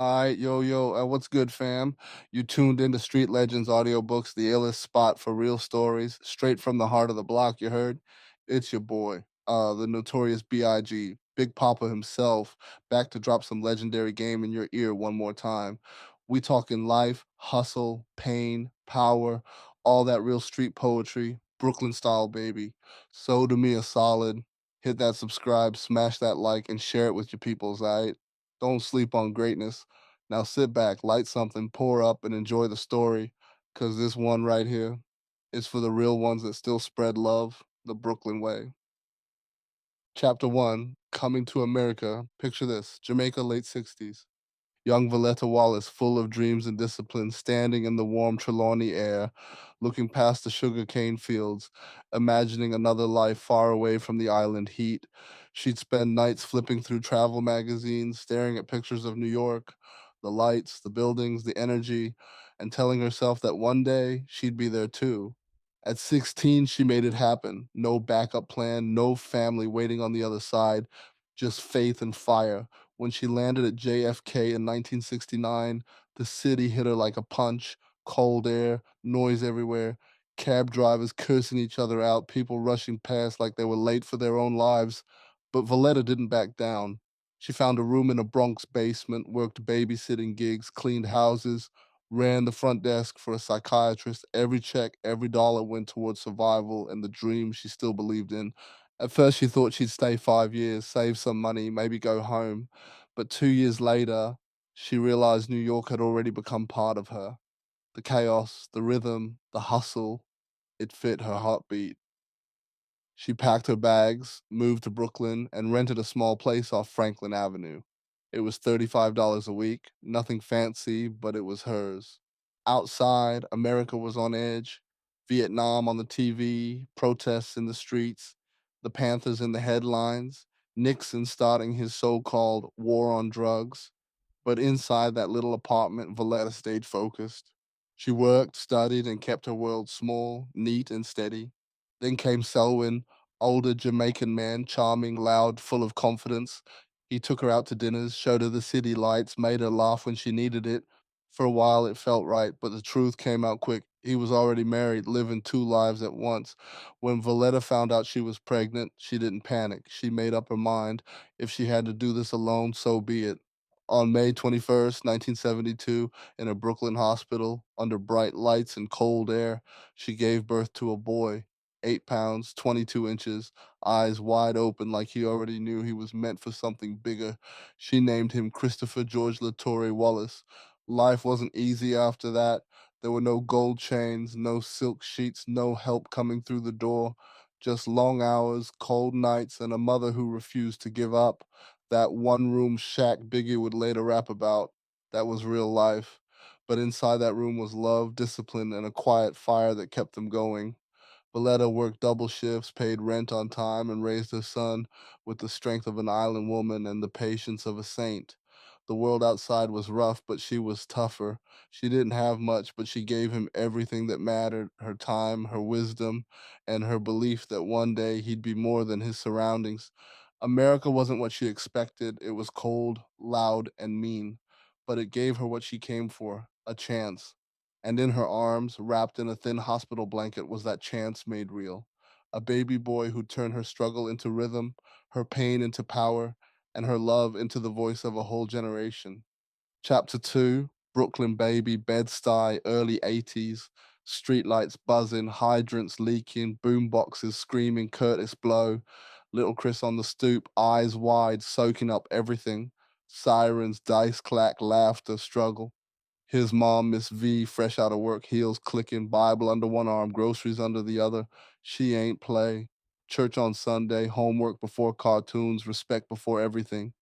Alright, yo, what's good, fam? You tuned into Street Legends Audiobooks, the illest spot for real stories, straight from the heart of the block, you heard? It's your boy, the Notorious B.I.G, Big Poppa himself, back to drop some legendary game in your ear one more time. We talking life, hustle, pain, power, all that real street poetry, Brooklyn style, baby. So do me a solid. Hit that subscribe, smash that like, and share it with your peoples, alright? Don't sleep on greatness. Now sit back, light something, pour up, and enjoy the story, because this one right here is for the real ones that still spread love the Brooklyn way. Chapter 1, Coming to America. Picture this, Jamaica, late 60s. Young Valletta Wallace, full of dreams and discipline, standing in the warm Trelawney air, looking past the sugarcane fields, imagining another life far away from the island heat. She'd spend nights flipping through travel magazines, staring at pictures of New York, the lights, the buildings, the energy, and telling herself that one day she'd be there too. At 16, she made it happen. No backup plan, no family waiting on the other side, just faith and fire. When she landed at JFK in 1969, the city hit her like a punch. Cold air, noise everywhere, cab drivers cursing each other out, people rushing past like they were late for their own lives. But Valletta didn't back down. She found a room in a Bronx basement, worked babysitting gigs, cleaned houses, ran the front desk for a psychiatrist. Every check, every dollar went towards survival and the dream she still believed in. At first, she thought she'd stay 5 years, save some money, maybe go home. But 2 years later, she realized New York had already become part of her. The chaos, the rhythm, the hustle, it fit her heartbeat. She packed her bags, moved to Brooklyn, and rented a small place off Franklin Avenue. It was $35 a week, nothing fancy, but it was hers. Outside, America was on edge. Vietnam on the TV, protests in the streets, the Panthers in the headlines, Nixon starting his so called war on drugs. But inside that little apartment, Valletta stayed focused. She worked, studied, and kept her world small, neat, and steady. Then came Selwyn, older Jamaican man, charming, loud, full of confidence. He took her out to dinners, showed her the city lights, made her laugh when she needed it. For a while it felt right, but the truth came out quick. He was already married, living two lives at once. When Valletta found out she was pregnant, she didn't panic. She made up her mind. If she had to do this alone, so be it. On May 21st, 1972, in a Brooklyn hospital, under bright lights and cold air, she gave birth to a boy, 8 pounds, 22 inches, eyes wide open like he already knew he was meant for something bigger. She named him Christopher George Latore Wallace. Life wasn't easy after that. There were no gold chains, no silk sheets, no help coming through the door. Just long hours, cold nights, and a mother who refused to give up. That one room shack Biggie would later rap about, that was real life. But inside that room was love, discipline, and a quiet fire that kept them going. Valletta worked double shifts, paid rent on time, and raised her son with the strength of an island woman and the patience of a saint. The world outside was rough, but she was tougher. She didn't have much, but she gave him everything that mattered, her time, her wisdom, and her belief that one day he'd be more than his surroundings. America wasn't what she expected. It was cold, loud, and mean, but it gave her what she came for, a chance. And in her arms, wrapped in a thin hospital blanket, was that chance made real. A baby boy who turned her struggle into rhythm, her pain into power, and her love into the voice of a whole generation. Chapter 2, Brooklyn Baby, Bed-Stuy, early 80s, streetlights buzzing, hydrants leaking, boomboxes screaming Curtis Blow, little Chris on the stoop, eyes wide, soaking up everything, sirens, dice clack, laughter, struggle. His mom, Miss V, fresh out of work, heels clicking, Bible under one arm, groceries under the other. She ain't play. Church on Sunday, homework before cartoons, respect before everything.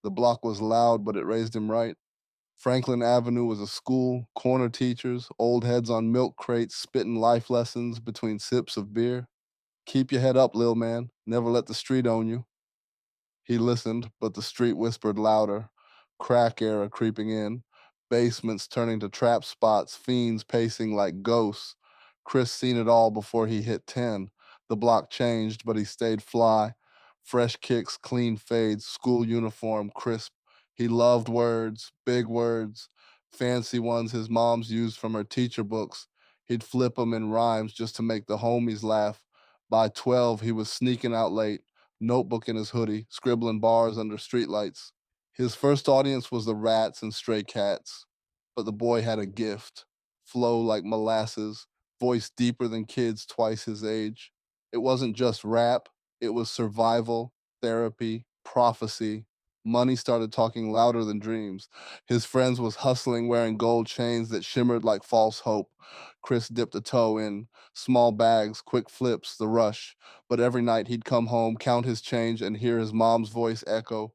The block was loud, but it raised him right. Franklin Avenue was a school, corner teachers, old heads on milk crates, spitting life lessons between sips of beer. Keep your head up, lil man. Never let the street own you. He listened, but the street whispered louder. Crack era creeping in, basements turning to trap spots, fiends pacing like ghosts. Chris seen it all before he hit 10. The block changed, but he stayed fly. Fresh kicks, clean fades, school uniform, crisp. He loved words, big words, fancy ones his mom's used from her teacher books. He'd flip 'em in rhymes just to make the homies laugh. By 12, he was sneaking out late, notebook in his hoodie, scribbling bars under streetlights. His first audience was the Rats and Stray Cats, but the boy had a gift, flow like molasses, voice deeper than kids twice his age. It wasn't just rap, it was survival, therapy, prophecy. Money started talking louder than dreams. His friends was hustling wearing gold chains that shimmered like false hope. Chris dipped a toe in small bags, quick flips, the rush. But every night he'd come home, count his change, and hear his mom's voice echo,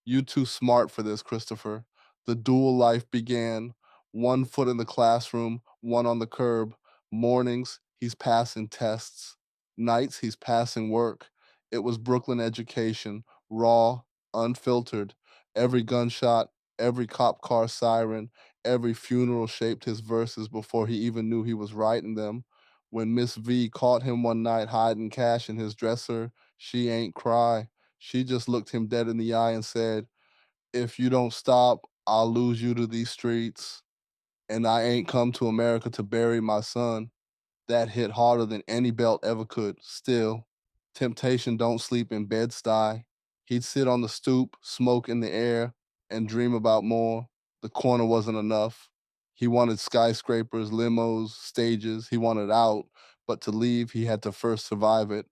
"You too smart for this, Christopher." The dual life began. One foot in the classroom, one on the curb. Mornings, he's passing tests. Nights, he's passing work. It was Brooklyn education, raw, unfiltered. Every gunshot, every cop car siren, every funeral shaped his verses before he even knew he was writing them. When Miss V caught him one night hiding cash in his dresser, she ain't cry. She just looked him dead in the eye and said, "If you don't stop, I'll lose you to these streets. And I ain't come to America to bury my son." That hit harder than any belt ever could. Still, temptation don't sleep in Bed-Stuy. He'd sit on the stoop, smoke in the air, and dream about more. The corner wasn't enough. He wanted skyscrapers, limos, stages. He wanted out, but to leave, he had to first survive it.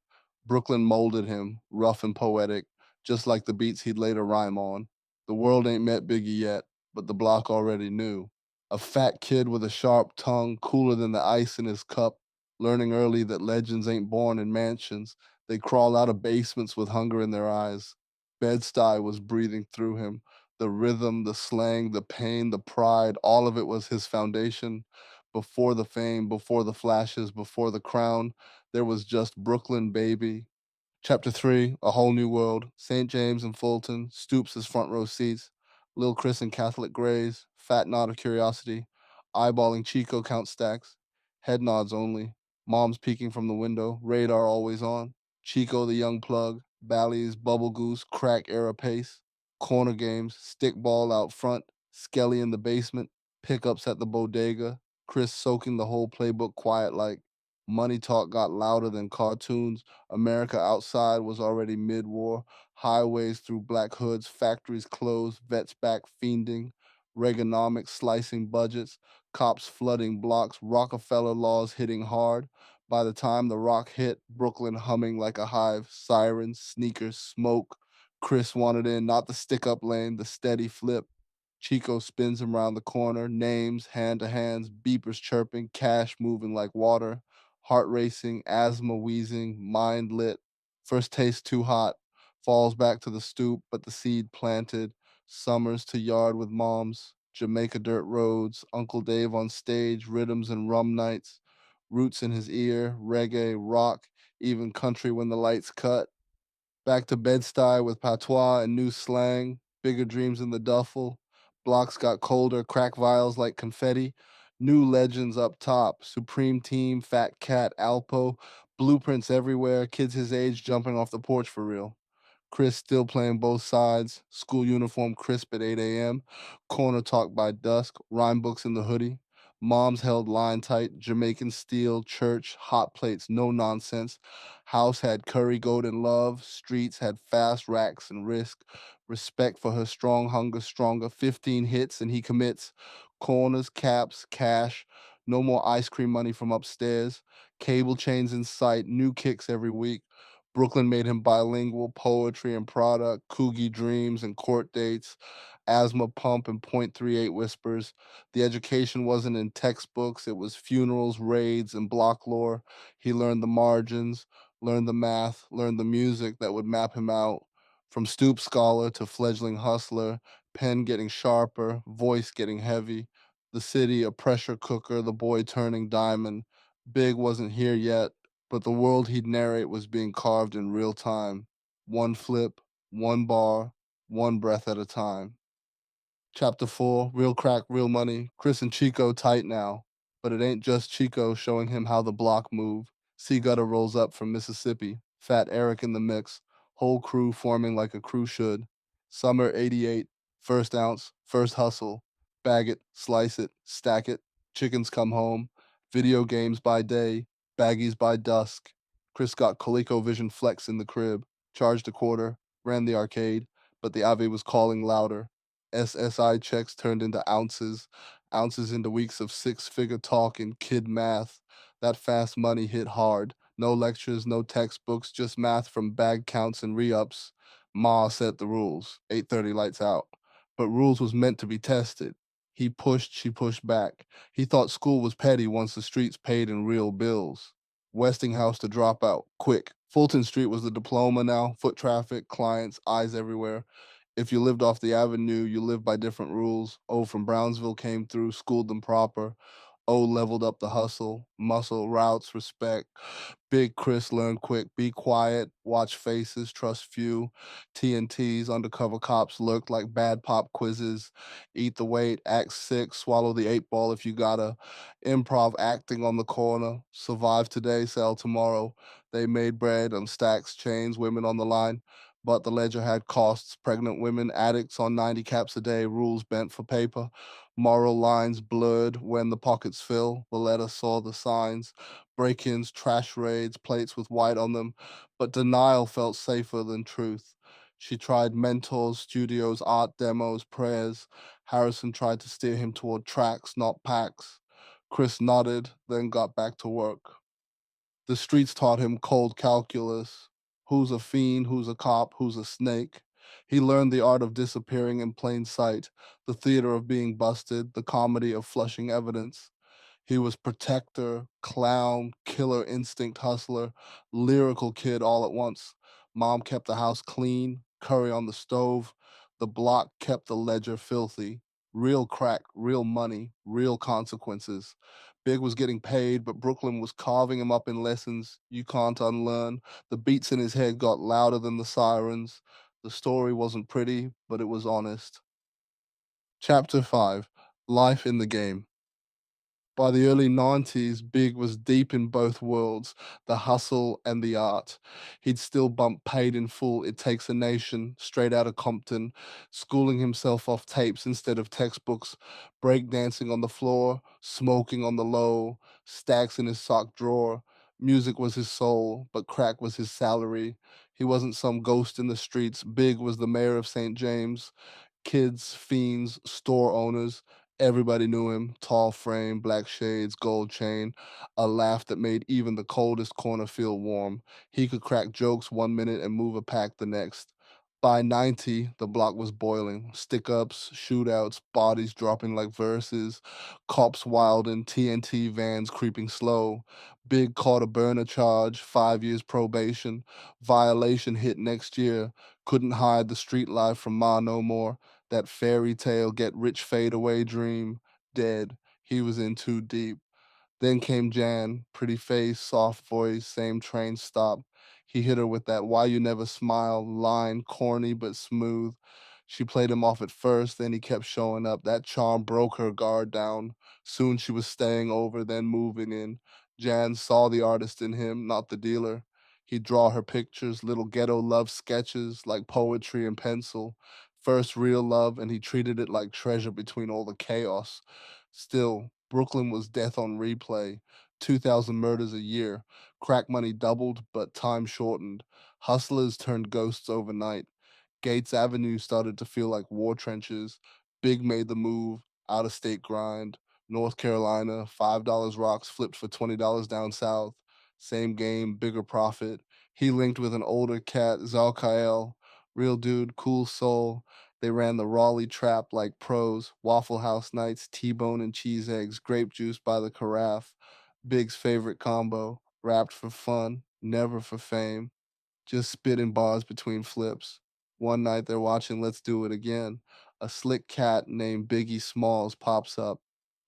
Brooklyn molded him, rough and poetic, just like the beats he'd later rhyme on. The world ain't met Biggie yet, but the block already knew. A fat kid with a sharp tongue, cooler than the ice in his cup, learning early that legends ain't born in mansions. They crawl out of basements with hunger in their eyes. Bed-Stuy was breathing through him. The rhythm, the slang, the pain, the pride, all of it was his foundation. Before the fame, before the flashes, before the crown, there was just Brooklyn, baby. Chapter 3, A Whole New World. St. James and Fulton, Stoops as front row seats. Lil Chris in Catholic grays, fat nod of curiosity, eyeballing Chico count stacks, head nods only, mom's peeking from the window, radar always on, Chico the young plug, Bally's, Bubble Goose, crack era pace, corner games, stick ball out front, Skelly in the basement, pickups at the bodega, Chris soaking the whole playbook quiet like money talk got louder than cartoons. America outside was already mid-war. Highways through black hoods, factories closed, vets back fiending, Reaganomics slicing budgets, cops flooding blocks, Rockefeller laws hitting hard. By the time the rock hit, Brooklyn humming like a hive, sirens, sneakers, smoke. Chris wanted in, not the stick-up lane, the steady flip. Chico spins him round the corner, names, hand to hands, beepers chirping, cash moving like water, heart racing, asthma wheezing, mind lit. First taste too hot, falls back to the stoop, but the seed planted. Summers to yard with moms, Jamaica dirt roads, Uncle Dave on stage, rhythms and rum nights, roots in his ear, reggae, rock, even country when the lights cut. Back to Bed-Stuy with patois and new slang, bigger dreams in the duffel. Blocks got colder, crack vials like confetti. New legends up top, Supreme Team, Fat Cat, Alpo, blueprints everywhere, kids his age jumping off the porch for real. Chris still playing both sides, school uniform crisp at 8 a.m., corner talk by dusk, rhyme books in the hoodie. Moms held line tight, Jamaican steel, church, hot plates, no nonsense. House had curry goat and love, streets had fast racks and risk. Respect for her strong hunger stronger, 15 hits and he commits. Corners, caps, cash, no more ice cream money from upstairs. Cable chains in sight, new kicks every week. Brooklyn made him bilingual, poetry and product, Coogie dreams and court dates, asthma pump and .38 whispers. The education wasn't in textbooks, it was funerals, raids, and block lore. He learned the margins, learned the math, learned the music that would map him out. From stoop scholar to fledgling hustler, pen getting sharper, voice getting heavy. The city a pressure cooker, the boy turning diamond. Big wasn't here yet, but the world he'd narrate was being carved in real time. One flip, one bar, one breath at a time. Chapter 4, Real Crack, Real Money. Chris and Chico tight now. But it ain't just Chico showing him how the block move. C Gutter rolls up from Mississippi. Fat Eric in the mix. Whole crew forming like a crew should. Summer '88. First ounce, first hustle, bag it, slice it, stack it, chickens come home, video games by day, baggies by dusk. Chris got ColecoVision Flex in the crib, charged a quarter, ran the arcade, but the Ave was calling louder. SSI checks turned into ounces, ounces into weeks of six-figure talk and kid math. That fast money hit hard. No lectures, no textbooks, just math from bag counts and re-ups. Ma set the rules. 8:30 lights out. But rules was meant to be tested. He pushed, she pushed back. He thought school was petty once the streets paid in real bills. Westinghouse to drop out, quick. Fulton Street was the diploma now, foot traffic, clients, eyes everywhere. If you lived off the avenue, you lived by different rules. O from Brownsville came through, schooled them proper. O leveled up the hustle, muscle, routes, respect. Big Chris learned quick, be quiet, watch faces, trust few. TNT's undercover cops lurked like bad pop quizzes. Eat the weight, act sick, swallow the 8 ball if you gotta. Improv acting on the corner, survive today, sell tomorrow. They made bread on stacks, chains, women on the line. But the ledger had costs, pregnant women, addicts on 90 caps a day, rules bent for paper. Moral lines blurred when the pockets fill. The letter saw the signs, break-ins, trash raids, plates with white on them, but denial felt safer than truth. She tried mentors, studios, art demos, prayers. Harrison tried to steer him toward tracks, not packs. Chris nodded, then got back to work. The streets taught him cold calculus. Who's a fiend, who's a cop, who's a snake. He learned the art of disappearing in plain sight, the theater of being busted, the comedy of flushing evidence. He was protector, clown, killer instinct hustler, lyrical kid all at once. Mom kept the house clean, curry on the stove. The block kept the ledger filthy. Real crack, real money, real consequences. Big was getting paid, but Brooklyn was carving him up in lessons you can't unlearn. The beats in his head got louder than the sirens. The story wasn't pretty, but it was honest. Chapter 5 Life in the Game. By the early 90s, Big was deep in both worlds, the hustle and the art. He'd still bump Paid in Full, It Takes a Nation, straight out of Compton, schooling himself off tapes instead of textbooks, breakdancing on the floor, smoking on the low, stacks in his sock drawer. Music was his soul, but crack was his salary. He wasn't some ghost in the streets. Big was the mayor of St. James. Kids, fiends, store owners, everybody knew him. Tall frame, black shades, gold chain, a laugh that made even the coldest corner feel warm. He could crack jokes 1 minute and move a pack the next. By 90, the block was boiling. Stick ups, shootouts, bodies dropping like verses, cops wilding, TNT vans creeping slow. Big caught a burner charge, 5 years probation. Violation hit next year. Couldn't hide the street life from Ma no more. That fairy tale get rich fade away dream, dead. He was in too deep. Then came Jan, pretty face, soft voice, same train stop. He hit her with that why you never smile line, corny but smooth. She played him off at first, then he kept showing up. That charm broke her guard down. Soon she was staying over, then moving in. Jan saw the artist in him, not the dealer. He'd draw her pictures, little ghetto love sketches, like poetry and pencil. First real love, and he treated it like treasure between all the chaos. Still, Brooklyn was death on replay. 2,000 murders a year. Crack money doubled, but time shortened. Hustlers turned ghosts overnight. Gates Avenue started to feel like war trenches. Big made the move, out of state grind. North Carolina, $5 rocks flipped for $20 down south. Same game, bigger profit. He linked with an older cat, Zalkael. Real dude, cool soul. They ran the Raleigh trap like pros. Waffle House nights, T-bone and cheese eggs, grape juice by the carafe. Big's favorite combo. Rapped for fun, never for fame, just spitting bars between flips. One night they're watching Let's Do It Again. A slick cat named Biggie Smalls pops up.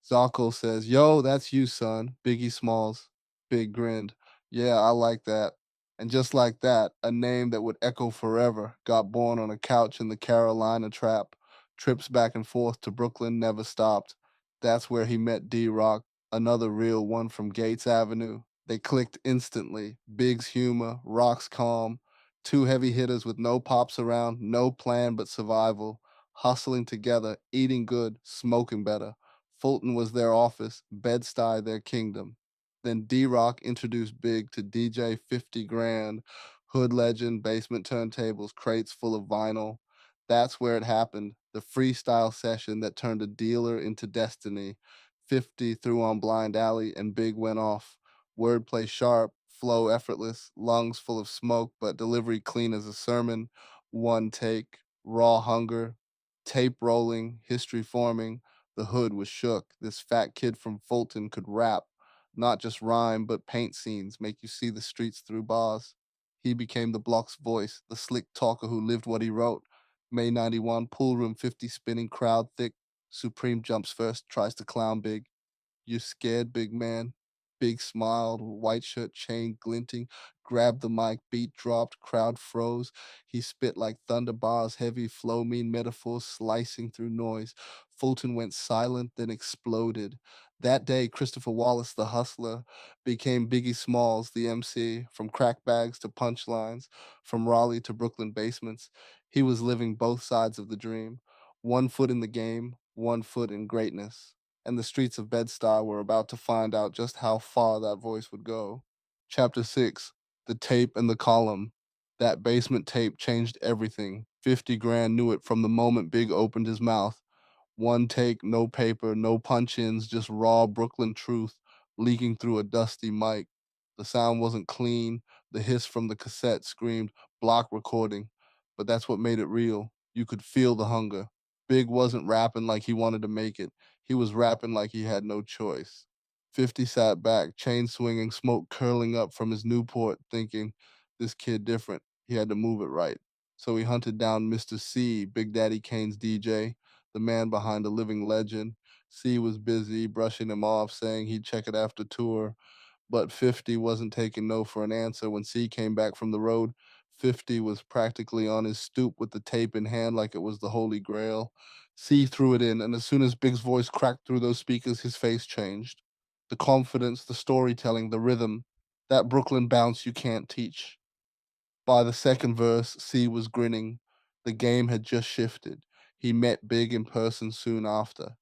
Zocco says, Yo, that's you, son. Biggie Smalls. Big grinned. Yeah, I like that. And just like that, a name that would echo forever got born on a couch in the Carolina trap. Trips back and forth to Brooklyn never stopped. That's where he met D-Rock, another real one from Gates Avenue. They clicked instantly. Big's humor, Rock's calm. Two heavy hitters with no pops around, no plan but survival. hustling together, eating good, smoking better. Fulton was their office, Bed-Stuy their kingdom. Then D-Rock introduced Big to DJ 50 grand, hood legend, basement turntables, crates full of vinyl. That's where it happened. The freestyle session that turned a dealer into destiny. 50 threw on Blind Alley and Big went off. Wordplay sharp, flow effortless, lungs full of smoke, but delivery clean as a sermon. One take, raw hunger, tape rolling, history forming. The hood was shook. This fat kid from Fulton could rap, not just rhyme, but paint scenes, make you see the streets through bars. He became the block's voice, the slick talker who lived what he wrote. May 91, pool room 50 spinning, crowd thick. Supreme jumps first, tries to clown Big. You scared, big man? Big smiled, white shirt chain glinting, grabbed the mic, beat dropped, crowd froze. He spit like thunder bars, heavy flow, mean metaphors slicing through noise. Fulton went silent, then exploded. That day, Christopher Wallace, the hustler, became Biggie Smalls, the MC, from crack bags to punchlines, from Raleigh to Brooklyn basements. He was living both sides of the dream. One foot in the game, one foot in greatness, and the streets of Bed-Stuy were about to find out just how far that voice would go. Chapter 6, The Tape and the Column. That basement tape changed everything. 50 grand knew it from the moment Big opened his mouth. One take, no paper, no punch-ins, just raw Brooklyn truth leaking through a dusty mic. The sound wasn't clean. The hiss from the cassette screamed block recording, but that's what made it real. You could feel the hunger. Big wasn't rapping like he wanted to make it. He was rapping like he had no choice. 50 sat back, chain swinging, smoke curling up from his Newport, thinking, this kid different. He had to move it right. So he hunted down Mr. C, Big Daddy Kane's DJ, the man behind the living legend. C was busy brushing him off, saying he'd check it after tour, but 50 wasn't taking no for an answer. When C came back from the road, 50 was practically on his stoop with the tape in hand like it was the Holy Grail. C threw it in, and as soon as Big's voice cracked through those speakers, his face changed. The confidence, the storytelling, the rhythm, that Brooklyn bounce you can't teach. By the second verse, C was grinning. The game had just shifted. He met Big in person soon after.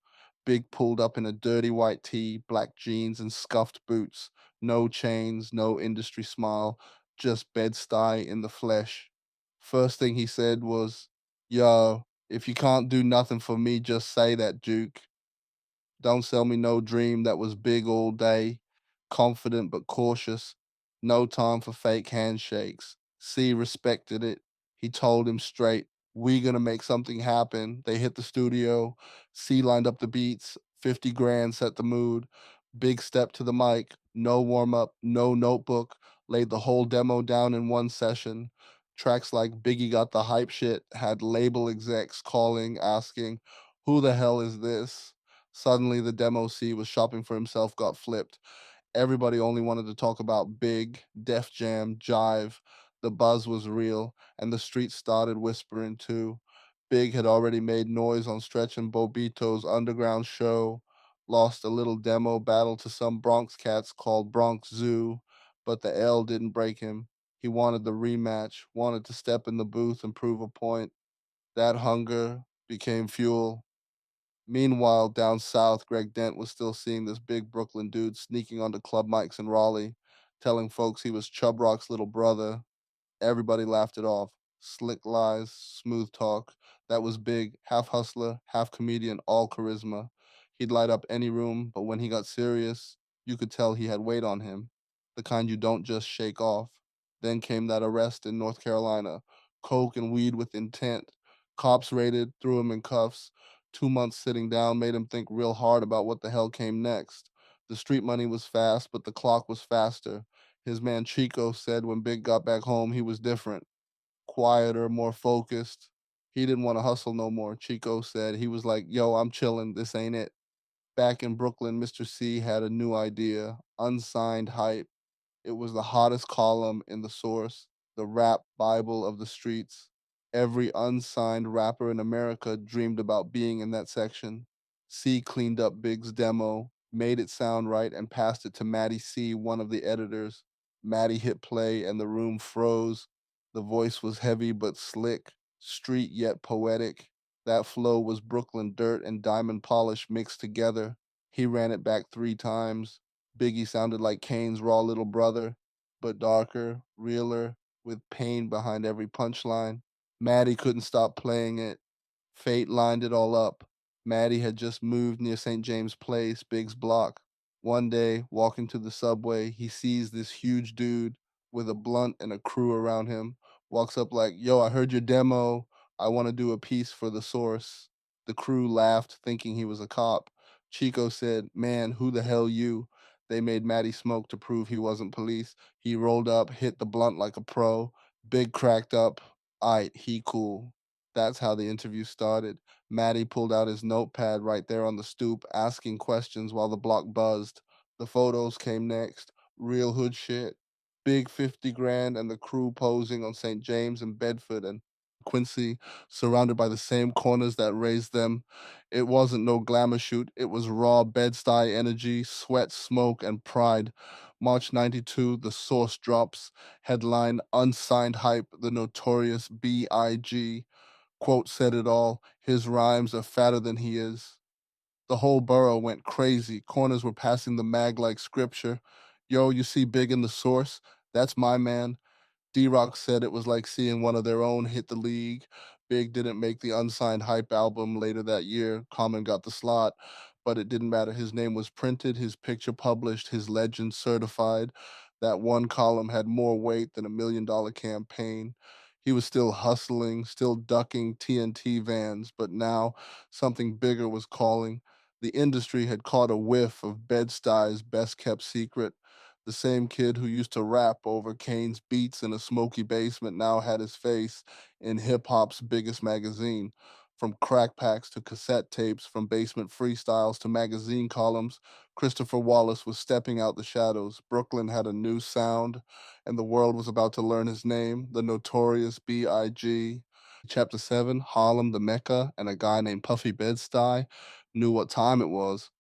Big pulled up in a dirty white tee, black jeans, and scuffed boots. No chains, no industry smile, just Bed-Stuy in the flesh. First thing he said was, yo, if you can't do nothing for me, just say that, Duke. Don't sell me no dream that was big all day, confident but cautious. No time for fake handshakes. C respected it. He told him straight, we gonna make something happen. They hit the studio. C lined up the beats. 50 grand set the mood. Big step to the mic. No warm up, no notebook. Laid the whole demo down in one session. Tracks like Biggie Got the Hype Shit had label execs calling, asking, who the hell is this? Suddenly, the demo C was shopping for himself got flipped. Everybody only wanted to talk about Big, Def Jam, Jive. The buzz was real, and the streets started whispering too. Big had already made noise on Stretch and Bobito's underground show, lost a little demo battle to some Bronx cats called Bronx Zoo, but the L didn't break him. He wanted the rematch, wanted to step in the booth and prove a point. That hunger became fuel. Meanwhile, down south, Greg Dent was still seeing this big Brooklyn dude sneaking onto club mics in Raleigh, telling folks he was Chub Rock's little brother. Everybody laughed it off. Slick lies, smooth talk. That was Big, half hustler, half comedian, all charisma. He'd light up any room, but when he got serious, you could tell he had weight on him, the kind you don't just shake off. Then came that arrest in North Carolina. Coke and weed with intent. Cops raided, threw him in cuffs. 2 months sitting down made him think real hard about what the hell came next. The street money was fast, but the clock was faster. His man Chico said when Big got back home, he was different, quieter, more focused. He didn't want to hustle no more. Chico said he was like, yo, I'm chilling. This ain't it. Back in Brooklyn, Mr. C had a new idea, unsigned hype. It was the hottest column in the source, the rap Bible of the streets. Every unsigned rapper in America dreamed about being in that section. C cleaned up Big's demo, made it sound right, and passed it to Matty C, one of the editors. Matty hit play, and the room froze. The voice was heavy but slick, street yet poetic. That flow was Brooklyn dirt and diamond polish mixed together. He ran it back 3 times. Biggie sounded like Kane's raw little brother, but darker, realer, with pain behind every punchline. Maddie couldn't stop playing it. Fate lined it all up. Maddie had just moved near St. James Place, Big's block. One day, walking to the subway, he sees this huge dude with a blunt and a crew around him. Walks up like, "Yo, I heard your demo. I want to do a piece for the source." The crew laughed, thinking he was a cop. Chico said, "Man, who the hell you?" They made Maddie smoke to prove he wasn't police. He rolled up, hit the blunt like a pro. Big cracked up. Aight, he cool. That's how the interview started. Maddie pulled out his notepad right there on the stoop, asking questions while the block buzzed. The photos came next. Real hood shit. Big 50 grand and the crew posing on St. James and Bedford and Quincy, surrounded by the same corners that raised them. It wasn't no glamour shoot. It was raw Bed-Stuy energy, sweat, smoke, and pride. March 92, the source drops. Headline, Unsigned Hype, the Notorious B.I.G. Quote said it all. His rhymes are fatter than he is. The whole borough went crazy. Corners were passing the mag like scripture. Yo, you see Big in the source? That's my man. D-Rock said it was like seeing one of their own hit the league. Big didn't make the unsigned Hype album later that year. Common got the slot, but it didn't matter. His name was printed, his picture published, his legend certified. That one column had more weight than $1 million campaign. He was still hustling, still ducking TNT vans, but now something bigger was calling. The industry had caught a whiff of Bed-Stuy's best kept secret. The same kid who used to rap over Kane's beats in a smoky basement now had his face in hip hop's biggest magazine. From crack packs to cassette tapes, from basement freestyles to magazine columns, Christopher Wallace was stepping out the shadows. Brooklyn had a new sound, and the world was about to learn his name, the Notorious B.I.G. Chapter 7, Harlem, the Mecca, and a guy named Puffy Bed-Stuy knew what time it was.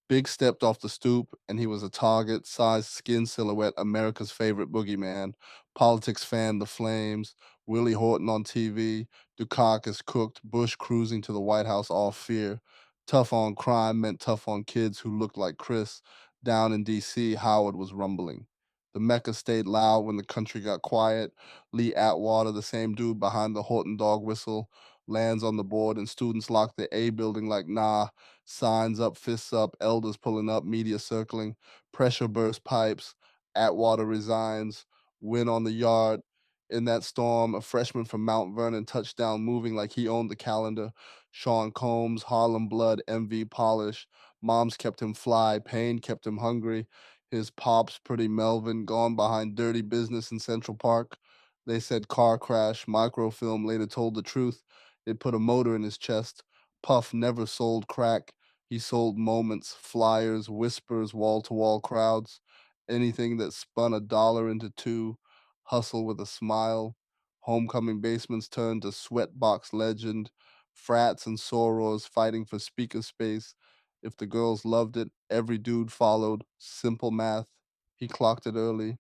Big stepped off the stoop, and he was a target, sized skin silhouette, America's favorite boogeyman. Politics fanned the flames. Willie Horton on TV. Dukakis cooked. Bush cruising to the White House all fear. Tough on crime meant tough on kids who looked like Chris. Down in D.C., Howard was rumbling. The Mecca stayed loud when the country got quiet. Lee Atwater, the same dude behind the Horton dog whistle, lands on the board, and students lock the A building like, nah. Signs up, fists up, elders pulling up, media circling, pressure burst pipes, Atwater resigns, win on the yard. In that storm, a freshman from Mount Vernon touchdown moving like he owned the calendar. Sean Combs, Harlem blood, MV polish. Moms kept him fly, pain kept him hungry. His pops, pretty Melvin, gone behind dirty business in Central Park. They said car crash, microfilm later told the truth. It put a motor in his chest. Puff never sold crack. He sold moments, flyers, whispers, wall to wall crowds, anything that spun a dollar into two, hustle with a smile. Homecoming basements turned to sweatbox legend, frats and sorors fighting for speaker space. If the girls loved it, every dude followed. Simple math. He clocked it early.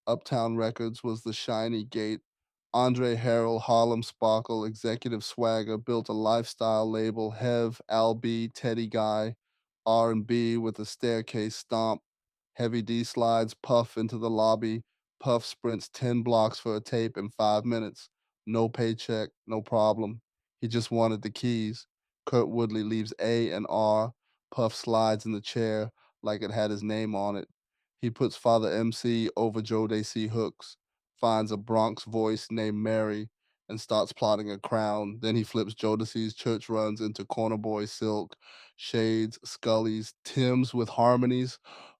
Uptown Records was the shiny gate. Andre Harrell, Harlem Sparkle, Executive Swagger built a lifestyle label, Hev, Al B, Teddy Guy, R&B with a staircase stomp. Heavy D slides Puff into the lobby. Puff sprints 10 blocks for a tape in 5 minutes. No paycheck, no problem. He just wanted the keys. Kurt Woodley leaves A and R. Puff slides in the chair like it had his name on it. He puts Father MC over Joe DC Hooks, finds a Bronx voice named Mary, and starts plotting a crown. Then he flips Jodeci's church runs into Corner Boy Silk, Shades, Scully's, Tim's with harmonies.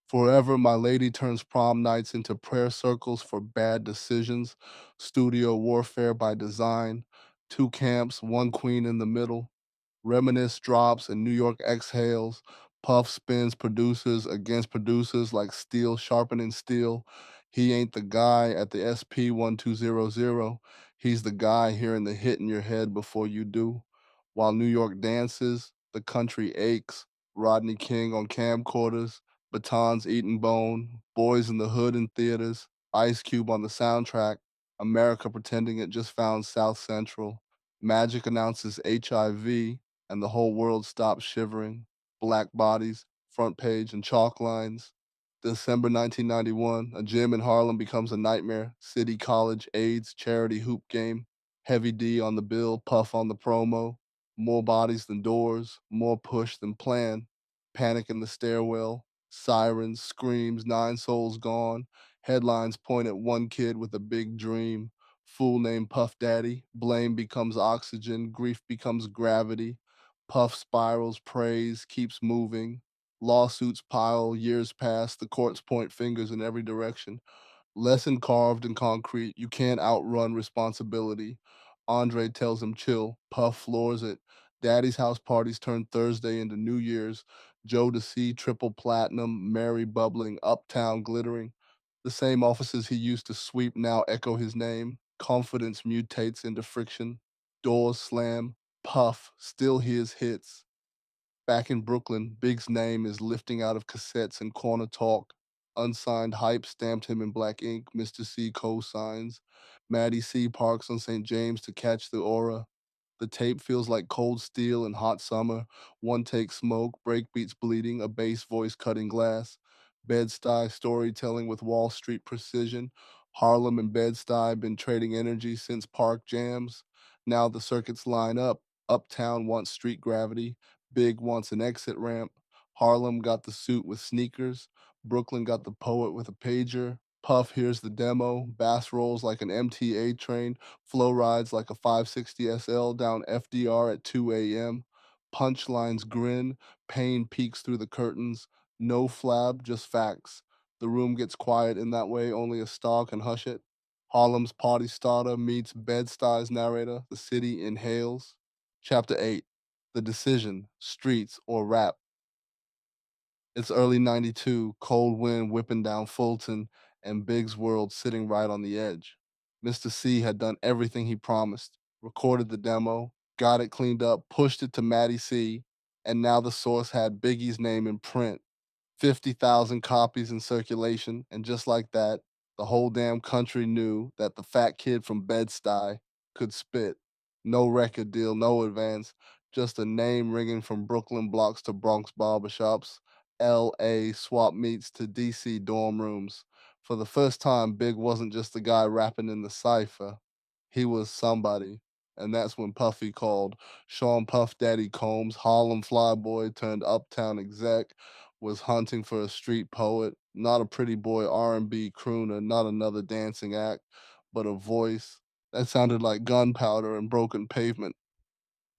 Forever, My Lady turns prom nights into prayer circles for bad decisions. Studio warfare by design. Two camps, one queen in the middle. Reminisce drops and New York exhales. Puff spins producers against producers like steel sharpening steel. He ain't the guy at the SP 1200. He's the guy hearing the hit in your head before you do. While New York dances, the country aches. Rodney King on camcorders, batons eating bone, boys in the hood in theaters, Ice Cube on the soundtrack, America pretending it just found South Central. Magic announces HIV, and the whole world stops shivering. Black bodies, front page, and chalk lines. December 1991, a gym in Harlem becomes a nightmare. City College, AIDS, charity hoop game. Heavy D on the bill, Puff on the promo. More bodies than doors, more push than plan. Panic in the stairwell, sirens, screams, 9 souls gone. Headlines point at one kid with a big dream. Fool named Puff Daddy. Blame becomes oxygen. Grief becomes gravity. Puff spirals, praise, keeps moving. Lawsuits pile, years pass, the courts point fingers in every direction. Lesson carved in concrete, you can't outrun responsibility. Andre tells him chill, Puff floors it. Daddy's house parties turn Thursday into New Year's. Joe to see triple platinum, Mary bubbling, uptown glittering. The same offices he used to sweep now echo his name. Confidence mutates into friction. Doors slam. Puff still hears hits. Back in Brooklyn, Big's name is lifting out of cassettes and corner talk. Unsigned hype stamped him in black ink. Mr. C co-signs. Maddie C parks on St. James to catch the aura. The tape feels like cold steel in hot summer. One take smoke, breakbeats bleeding, a bass voice cutting glass. Bed-Stuy storytelling with Wall Street precision. Harlem and Bed-Stuy been trading energy since park jams. Now the circuits line up. Uptown wants street gravity. Big wants an exit ramp. Harlem got the suit with sneakers. Brooklyn got the poet with a pager. Puff hears the demo. Bass rolls like an MTA train. Flow rides like a 560 SL down FDR at 2 a.m. Punchlines grin. Pain peeks through the curtains. No flab, just facts. The room gets quiet in that way only a star can hush it. Harlem's party starter meets Bed-Stuy's narrator. The city inhales. Chapter 8. The Decision, Streets, or Rap. It's early 92, cold wind whipping down Fulton, and Big's world sitting right on the edge. Mr. C had done everything he promised, recorded the demo, got it cleaned up, pushed it to Matty C, and now the source had Biggie's name in print. 50,000 copies in circulation, and just like that, the whole damn country knew that the fat kid from Bed-Stuy could spit. No record deal, no advance, just a name ringing from Brooklyn blocks to Bronx barbershops, LA swap meets to DC dorm rooms. For the first time, Big wasn't just the guy rapping in the cypher. He was somebody. And that's when Puffy called. Sean Puff Daddy Combs, Harlem flyboy turned uptown exec, was hunting for a street poet, not a pretty boy R&B crooner, not another dancing act, but a voice that sounded like gunpowder and broken pavement.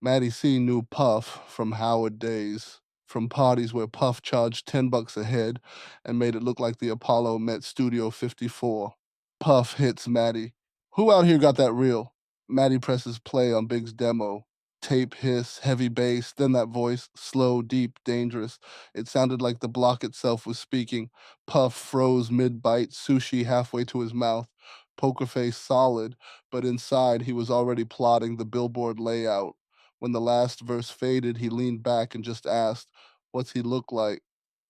Matty C knew Puff from Howard days, from parties where Puff charged $10 a head and made it look like the Apollo met Studio 54. Puff hits Matty. Who out here got that reel? Matty presses play on Big's demo. Tape hiss, heavy bass, then that voice, slow, deep, dangerous. It sounded like the block itself was speaking. Puff froze mid-bite, sushi halfway to his mouth. Poker face solid, but inside he was already plotting the billboard layout. When the last verse faded, he leaned back and just asked, what's he look like?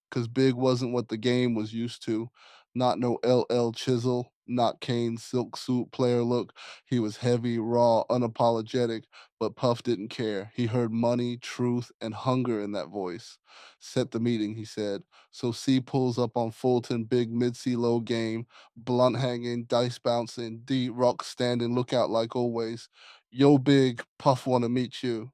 Because Big wasn't what the game was used to. Not no LL Chisel, not Kane's silk suit player look. He was heavy, raw, unapologetic, but Puff didn't care. He heard money, truth, and hunger in that voice. Set the meeting, he said. So C pulls up on Fulton, big mid-C low game, blunt hanging, dice bouncing, D rock standing, lookout like always. Yo, Big, Puff wanna meet you.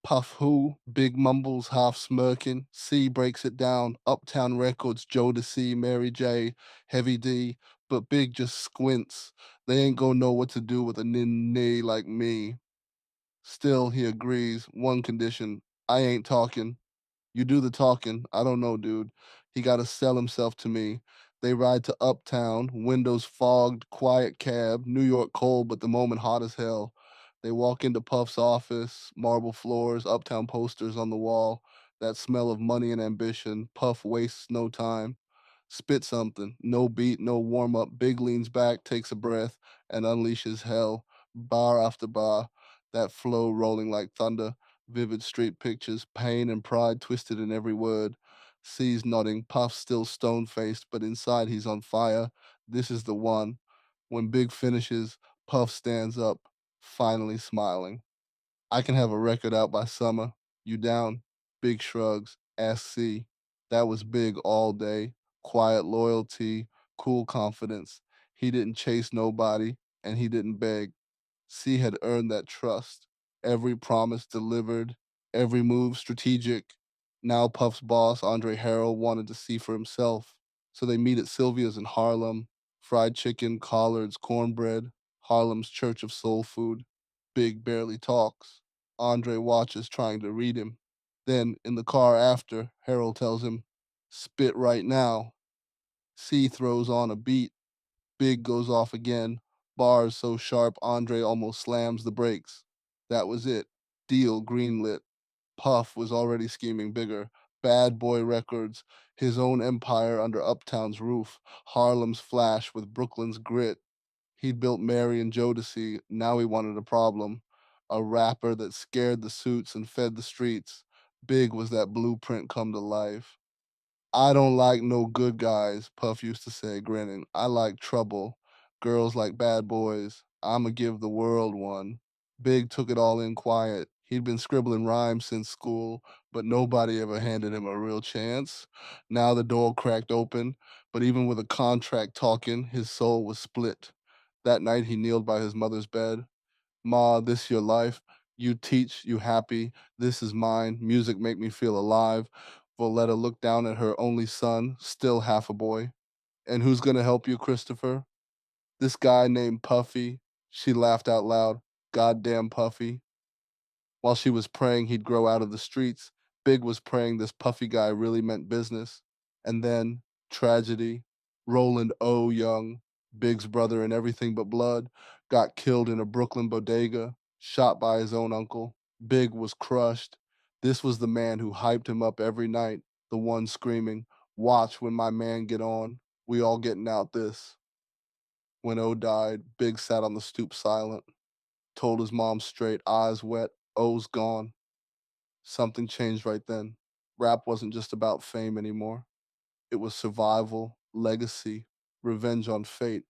Puff who? Big mumbles, half smirking. C breaks it down. Uptown Records, Joe to C, Mary J, Heavy D. But Big just squints. They ain't gonna know what to do with a ninny like me. Still, he agrees. One condition. I ain't talking. You do the talking. I don't know, dude. He gotta sell himself to me. They ride to Uptown, windows fogged, quiet cab, New York cold, but the moment hot as hell. They walk into Puff's office, marble floors, Uptown posters on the wall, that smell of money and ambition. Puff wastes no time. Spit something. No beat, no warm up. Big leans back, takes a breath, and unleashes hell. Bar after bar, that flow rolling like thunder. Vivid street pictures, pain and pride twisted in every word. C's nodding, Puff still stone faced, but inside he's on fire. This is the one. When Big finishes, Puff stands up, finally smiling. I can have a record out by summer. You down? Big shrugs. Ask C. That was Big all day. Quiet loyalty, cool confidence. He didn't chase nobody, and he didn't beg. C had earned that trust. Every promise delivered, every move strategic. Now Puff's boss, Andre Harrell, wanted to see for himself. So they meet at Sylvia's in Harlem. Fried chicken, collards, cornbread. Harlem's Church of Soul Food. Big barely talks. Andre watches, trying to read him. Then, in the car after, Harold tells him, spit right now. C throws on a beat. Big goes off again. Bars so sharp, Andre almost slams the brakes. That was it. Deal greenlit. Puff was already scheming bigger. Bad Boy Records, his own empire under Uptown's roof. Harlem's Flash with Brooklyn's grit. He'd built Mary and Jodeci, now he wanted a problem. A rapper that scared the suits and fed the streets. Big was that blueprint come to life. I don't like no good guys, Puff used to say, grinning. I like trouble. Girls like bad boys. I'ma give the world one. Big took it all in quiet. He'd been scribbling rhymes since school, but nobody ever handed him a real chance. Now the door cracked open, but even with a contract talking, his soul was split. That night he kneeled by his mother's bed. Ma, this your life. You teach, you happy. This is mine. Music make me feel alive. Voletta looked down at her only son, still half a boy. And who's gonna help you, Christopher? This guy named Puffy. She laughed out loud. Goddamn Puffy. While she was praying he'd grow out of the streets, Big was praying this Puffy guy really meant business. And then, tragedy. Roland O. Young, Big's brother in Everything But Blood, got killed in a Brooklyn bodega, shot by his own uncle. Big was crushed. This was the man who hyped him up every night, the one screaming, watch when my man get on. We all getting out this. When O died, Big sat on the stoop silent, told his mom straight, eyes wet, O's gone. Something changed right then. Rap wasn't just about fame anymore. It was survival, legacy, revenge on fate.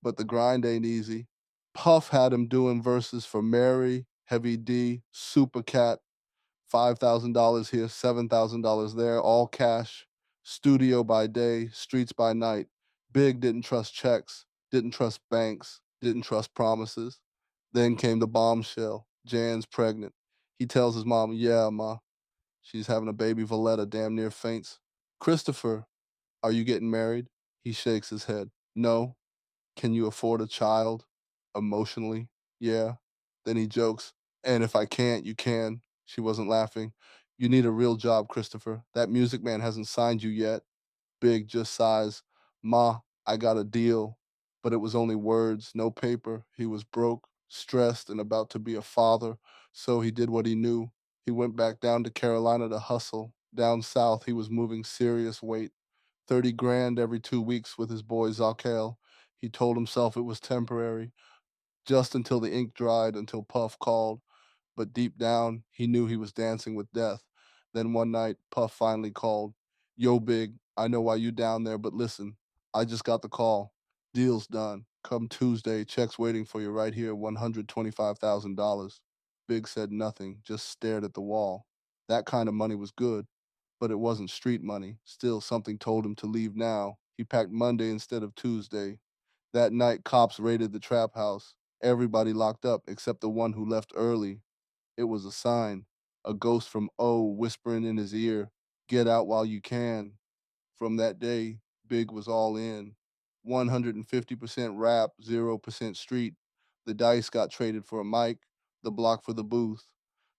But the grind ain't easy. Puff had him doing verses for Mary, Heavy D, Super Cat, $5,000 here, $7,000 there, all cash. Studio by day, streets by night. Big didn't trust checks, didn't trust banks, didn't trust promises. Then came the bombshell. Jan's pregnant. He tells his mom, yeah, ma, she's having a baby. Voletta damn near faints. Christopher, are you getting married? He shakes his head. No. Can you afford a child? Emotionally? Yeah. Then he jokes, and if I can't, you can. She wasn't laughing. You need a real job, Christopher. That music man hasn't signed you yet. Big just sighs. Ma, I got a deal. But it was only words, no paper. He was broke, stressed, and about to be a father. So he did what he knew. He went back down to Carolina to hustle. Down south, he was moving serious weight. 30 grand every 2 weeks with his boy Zakel. He told himself it was temporary, just until the ink dried, until Puff called. But deep down, he knew he was dancing with death. Then one night, Puff finally called. Yo, Big, I know why you down there, but listen, I just got the call. Deal's done. Come Tuesday, check's waiting for you right here, $125,000. Big said nothing, just stared at the wall. That kind of money was good, but it wasn't street money. Still, something told him to leave now. He packed Monday instead of Tuesday. That night, cops raided the trap house. Everybody locked up except the one who left early. It was a sign, a ghost from O whispering in his ear, get out while you can. From that day, Big was all in. 150% rap, 0% street. The dice got traded for a mic, the block for the booth.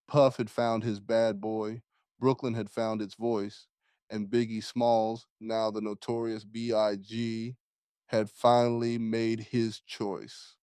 Puff had found his bad boy. Brooklyn had found its voice. And Biggie Smalls, now the Notorious B.I.G, had finally made his choice.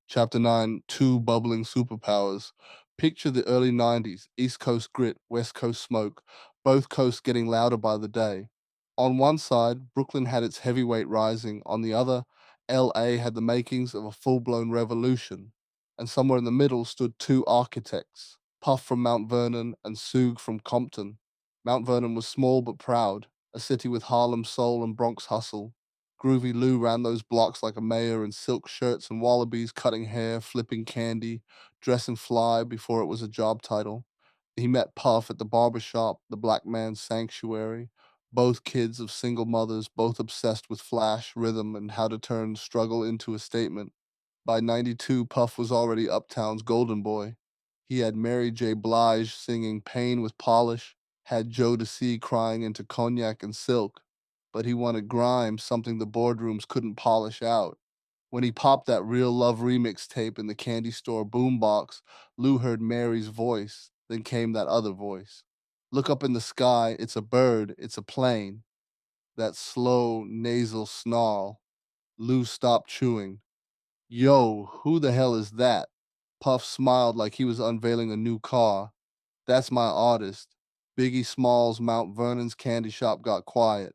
Chapter 9, Two Bubbling Superpowers. Picture the early 90s, East Coast grit, West Coast smoke, both coasts getting louder by the day. On one side, Brooklyn had its heavyweight rising. On the other, LA had the makings of a full-blown revolution. And somewhere in the middle stood two architects, Puff from Mount Vernon and Soog from Compton. Mount Vernon was small but proud, a city with Harlem soul and Bronx hustle. Groovy Lou ran those blocks like a mayor in silk shirts and wallabies, cutting hair, flipping candy, dressing fly before it was a job title. He met Puff at the barber shop, the black man's sanctuary. Both kids of single mothers, both obsessed with flash, rhythm, and how to turn struggle into a statement. By 92, Puff was already Uptown's golden boy. He had Mary J. Blige singing Pain with Polish, had Joe DeC crying into Cognac and Silk, but he wanted grime, something the boardrooms couldn't polish out. When he popped that Real Love remix tape in the candy store boombox, Lou heard Mary's voice, then came that other voice. Look up in the sky, it's a bird, it's a plane. That slow, nasal snarl. Lou stopped chewing. Yo, who the hell is that? Puff smiled like he was unveiling a new car. That's my artist. Biggie Smalls' Mount Vernon's candy shop got quiet.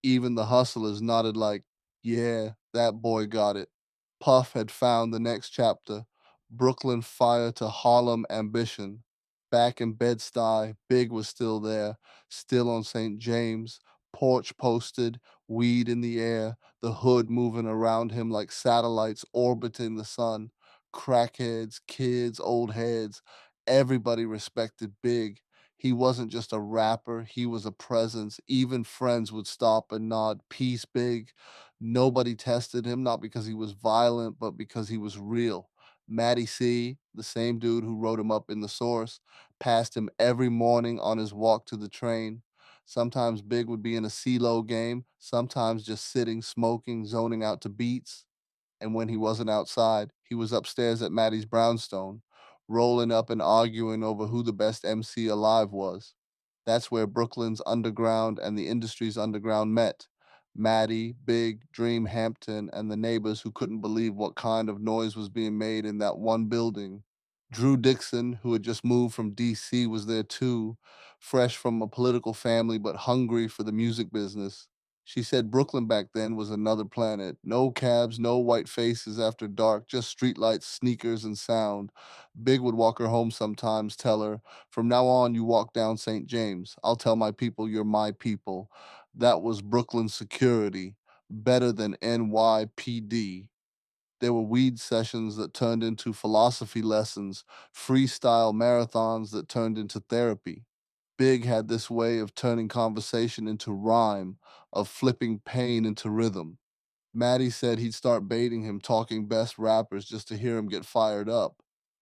Even the hustlers nodded like, yeah, that boy got it. Puff had found the next chapter, Brooklyn fire to Harlem ambition. Back in Bed-Stuy, Big was still there, still on St. James, porch posted, weed in the air, the hood moving around him like satellites orbiting the sun. Crackheads, kids, old heads, everybody respected Big. He wasn't just a rapper, he was a presence. Even friends would stop and nod, peace, Big. Nobody tested him, not because he was violent, but because he was real. Matty C, the same dude who wrote him up in the source, passed him every morning on his walk to the train. Sometimes Big would be in a CeeLo game, sometimes just sitting, smoking, zoning out to beats. And when he wasn't outside, he was upstairs at Maddie's brownstone, rolling up and arguing over who the best MC alive was. That's where Brooklyn's underground and the industry's underground met. Maddie, Big, Dream Hampton, and the neighbors who couldn't believe what kind of noise was being made in that one building. Drew Dixon, who had just moved from DC, was there too, fresh from a political family but hungry for the music business. She said Brooklyn back then was another planet. No cabs, no white faces after dark, just streetlights, sneakers, and sound. Big would walk her home sometimes, tell her, from now on, you walk down St. James. I'll tell my people you're my people. That was Brooklyn security, better than NYPD. There were weed sessions that turned into philosophy lessons, freestyle marathons that turned into therapy. Big had this way of turning conversation into rhyme, of flipping pain into rhythm. Maddie said he'd start baiting him talking best rappers just to hear him get fired up.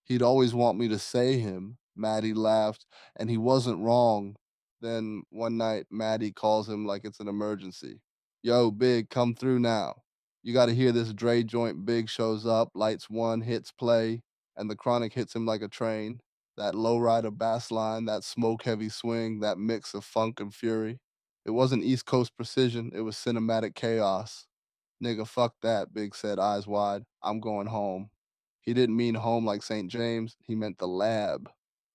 He'd always want me to say him. Maddie laughed, and he wasn't wrong. Then one night, Maddie calls him like it's an emergency. Yo, Big, come through now. You gotta hear this Dre joint. Big shows up, lights one, hits play, and the chronic hits him like a train. That lowrider bass line, that smoke heavy swing, that mix of funk and fury. It wasn't East Coast precision, it was cinematic chaos. Nigga, fuck that, Big said, eyes wide. I'm going home. He didn't mean home like St. James, he meant the lab.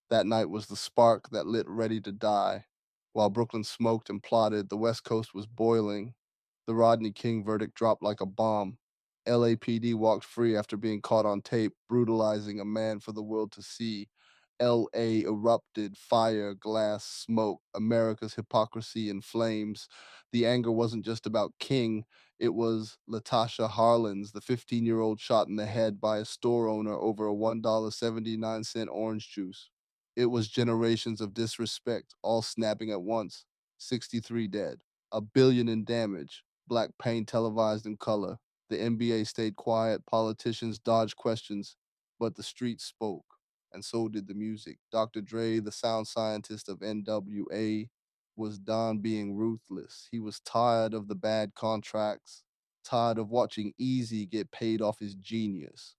That night was the spark that lit Ready to Die. While Brooklyn smoked and plotted, the West Coast was boiling. The Rodney King verdict dropped like a bomb. LAPD walked free after being caught on tape, brutalizing a man for the world to see. LA erupted, fire, glass, smoke, America's hypocrisy in flames. The anger wasn't just about King, it was Latasha Harlins, the 15-year-old shot in the head by a store owner over a $1.79 orange juice. It was generations of disrespect, all snapping at once. 63 dead, a billion in damage, black pain televised in color. The NBA stayed quiet, politicians dodged questions, but the streets spoke, and so did the music. Dr. Dre, the sound scientist of NWA, was done being ruthless. He was tired of the bad contracts, tired of watching Easy get paid off his genius.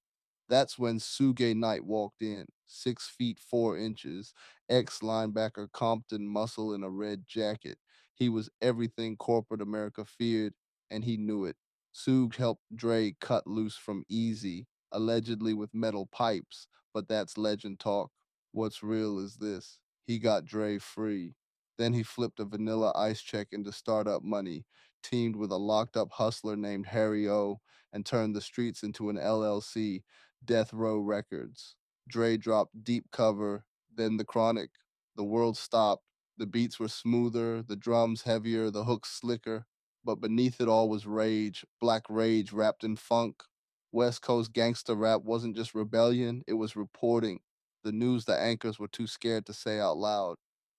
That's when Suge Knight walked in, 6 feet 4 inches, ex linebacker Compton muscle in a red jacket. He was everything corporate America feared, and he knew it. Suge helped Dre cut loose from Easy, allegedly with metal pipes, but that's legend talk. What's real is this: he got Dre free. Then he flipped a vanilla ice check into startup money, teamed with a locked up hustler named Harry O, and turned the streets into an LLC, Death Row Records. Dre dropped Deep Cover, then The Chronic. The world stopped. The beats were smoother, the drums heavier, the hooks slicker. but beneath it all was rage, black rage wrapped in funk. West Coast gangster rap wasn't just rebellion, it was reporting, the news the anchors were too scared to say out loud.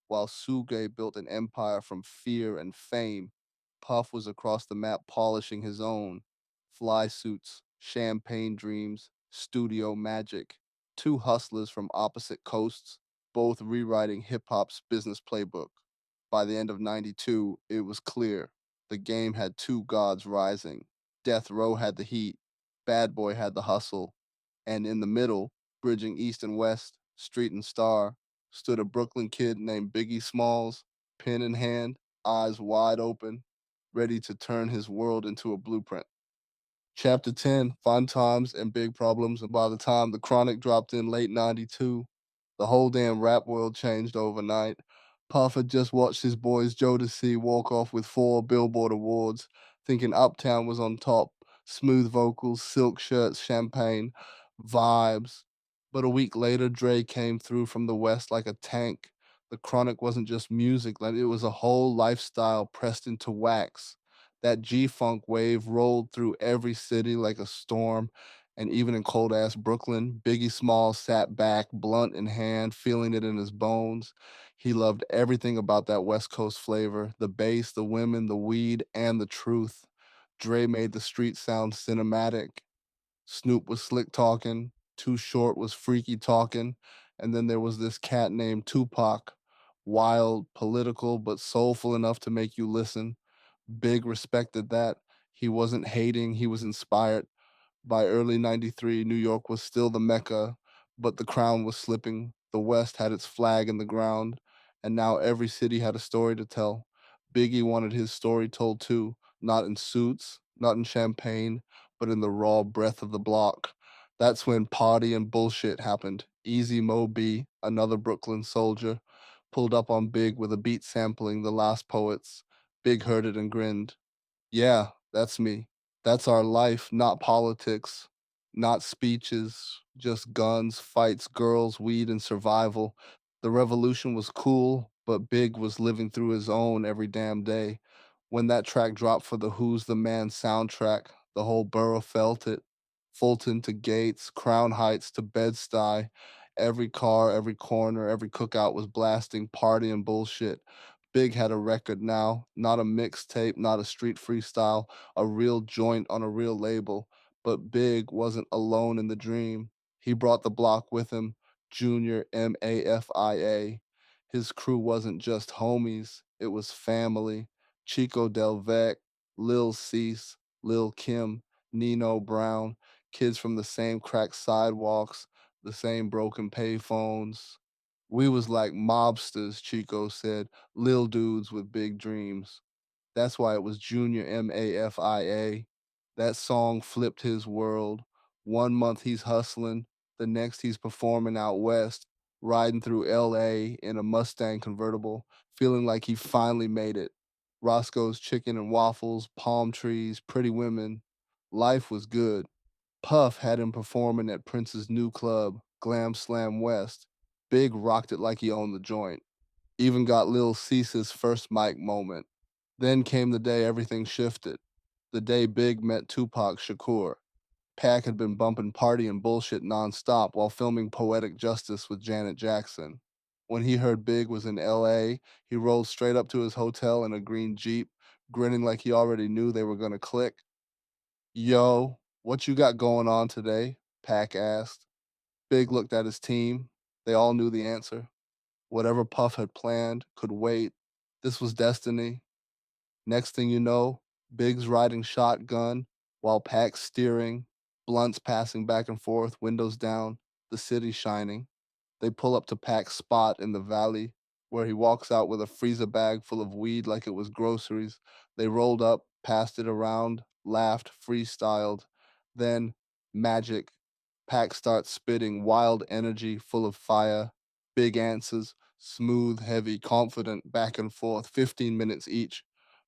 While Suge built an empire from fear and fame, Puff was across the map polishing his own. Fly suits, champagne dreams, studio magic. Two hustlers from opposite coasts, both rewriting hip hop's business playbook. By the end of 92, it was clear the game had two gods rising. Death Row had the heat, Bad Boy had the hustle, and in the middle, bridging east and west, street and star, stood a Brooklyn kid named Biggie Smalls, pen in hand, eyes wide open, ready to turn his world into a blueprint. Chapter 10, Fun Times and Big Problems. And by the time The Chronic dropped in late 92, the whole damn rap world changed overnight. Puff had just watched his boys Jodeci walk off with 4 Billboard awards, thinking Uptown was on top. Smooth vocals, silk shirts, champagne, vibes. But a week later, Dre came through from the West like a tank. The Chronic wasn't just music, like it was a whole lifestyle pressed into wax. That G-Funk wave rolled through every city like a storm, and even in cold-ass Brooklyn, Biggie Smalls sat back, blunt in hand, feeling it in his bones. He loved everything about that West Coast flavor, the bass, the women, the weed, and the truth. Dre made the street sound cinematic. Snoop was slick talking, Too Short was freaky talking, and then there was this cat named Tupac, wild, political, but soulful enough to make you listen. Big respected that. He wasn't hating, he was inspired. By early 93, New York was still the Mecca, but the crown was slipping. The West had its flag in the ground, and now every city had a story to tell. Biggie wanted his story told too, not in suits, not in champagne, but in the raw breath of the block. That's when party and bullshit happened. Easy Mo B, another Brooklyn soldier, pulled up on Big with a beat sampling The Last Poets. Big heard it and grinned. Yeah, that's me. That's our life, not politics, not speeches, just guns, fights, girls, weed, and survival. The revolution was cool, but Big was living through his own every damn day. When that track dropped for the Who's the Man soundtrack, the whole borough felt it. Fulton to Gates, Crown Heights to Bed-Stuy, every car, every corner, every cookout was blasting party and bullshit. Big had a record now, not a mixtape, not a street freestyle, a real joint on a real label. But Big wasn't alone in the dream. He brought the block with him, Junior Mafia. His crew wasn't just homies, it was family. Chico Del Vec, Lil Cease, Lil Kim, Nino Brown, kids from the same cracked sidewalks, the same broken payphones. We was like mobsters, Chico said, lil dudes with big dreams. That's why it was Junior Mafia. That song flipped his world. 1 month he's hustling, the next he's performing out west, riding through LA in a Mustang convertible, feeling like he finally made it. Roscoe's Chicken and Waffles, palm trees, pretty women. Life was good. Puff had him performing at Prince's new club, Glam Slam West. Big rocked it like he owned the joint. Even got Lil Cease's first mic moment. Then came the day everything shifted. The day Big met Tupac Shakur. Pac had been bumping party and bullshit nonstop while filming Poetic Justice with Janet Jackson. When he heard Big was in LA, he rolled straight up to his hotel in a green Jeep, grinning like he already knew they were gonna click. Yo, what you got going on today? Pac asked. Big looked at his team. They all knew the answer. Whatever Puff had planned could wait. This was destiny. Next thing you know, Big's riding shotgun while Pac's steering, blunts passing back and forth, windows down, the city shining. They pull up to Pac's spot in the valley, where he walks out with a freezer bag full of weed like it was groceries. They rolled up, passed it around, laughed, freestyled. Then, magic. Pac starts spitting wild energy full of fire, big answers, smooth, heavy, confident, back and forth, 15 minutes each,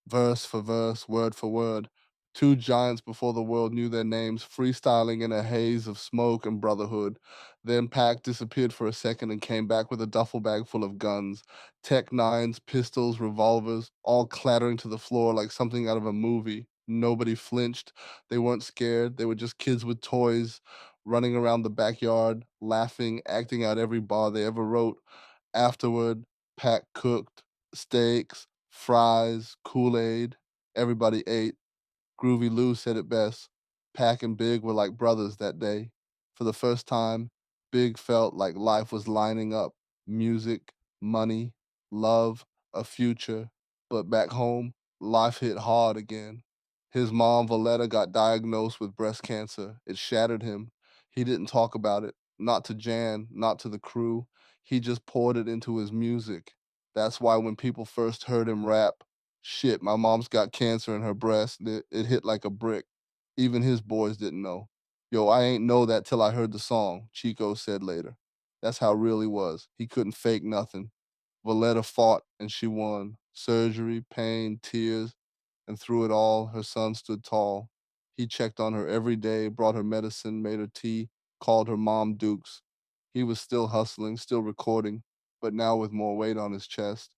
verse for verse, word for word. Two giants before the world knew their names, freestyling in a haze of smoke and brotherhood. Then Pac disappeared for a second and came back with a duffel bag full of guns. Tech nines, pistols, revolvers, all clattering to the floor like something out of a movie. Nobody flinched. They weren't scared. They were just kids with toys running around the backyard, laughing, acting out every bar they ever wrote. Afterward, Pac cooked steaks, fries, Kool-Aid. Everybody ate. Groovy Lou said it best. Pac and Big were like brothers that day. For the first time, Big felt like life was lining up. Music, money, love, a future. But back home, life hit hard again. His mom, Valletta, got diagnosed with breast cancer. It shattered him. He didn't talk about it. Not to Jan, not to the crew. He just poured it into his music. That's why when people first heard him rap, shit, my mom's got cancer in her breast. It hit like a brick. Even his boys didn't know. Yo, I ain't know that till I heard the song, Chico said later. That's how real he was. He couldn't fake nothing. Valletta fought and she won. Surgery, pain, tears, and through it all, her son stood tall. He checked on her every day, brought her medicine, made her tea, called her mom Dukes. He was still hustling, still recording, but now with more weight on his chest.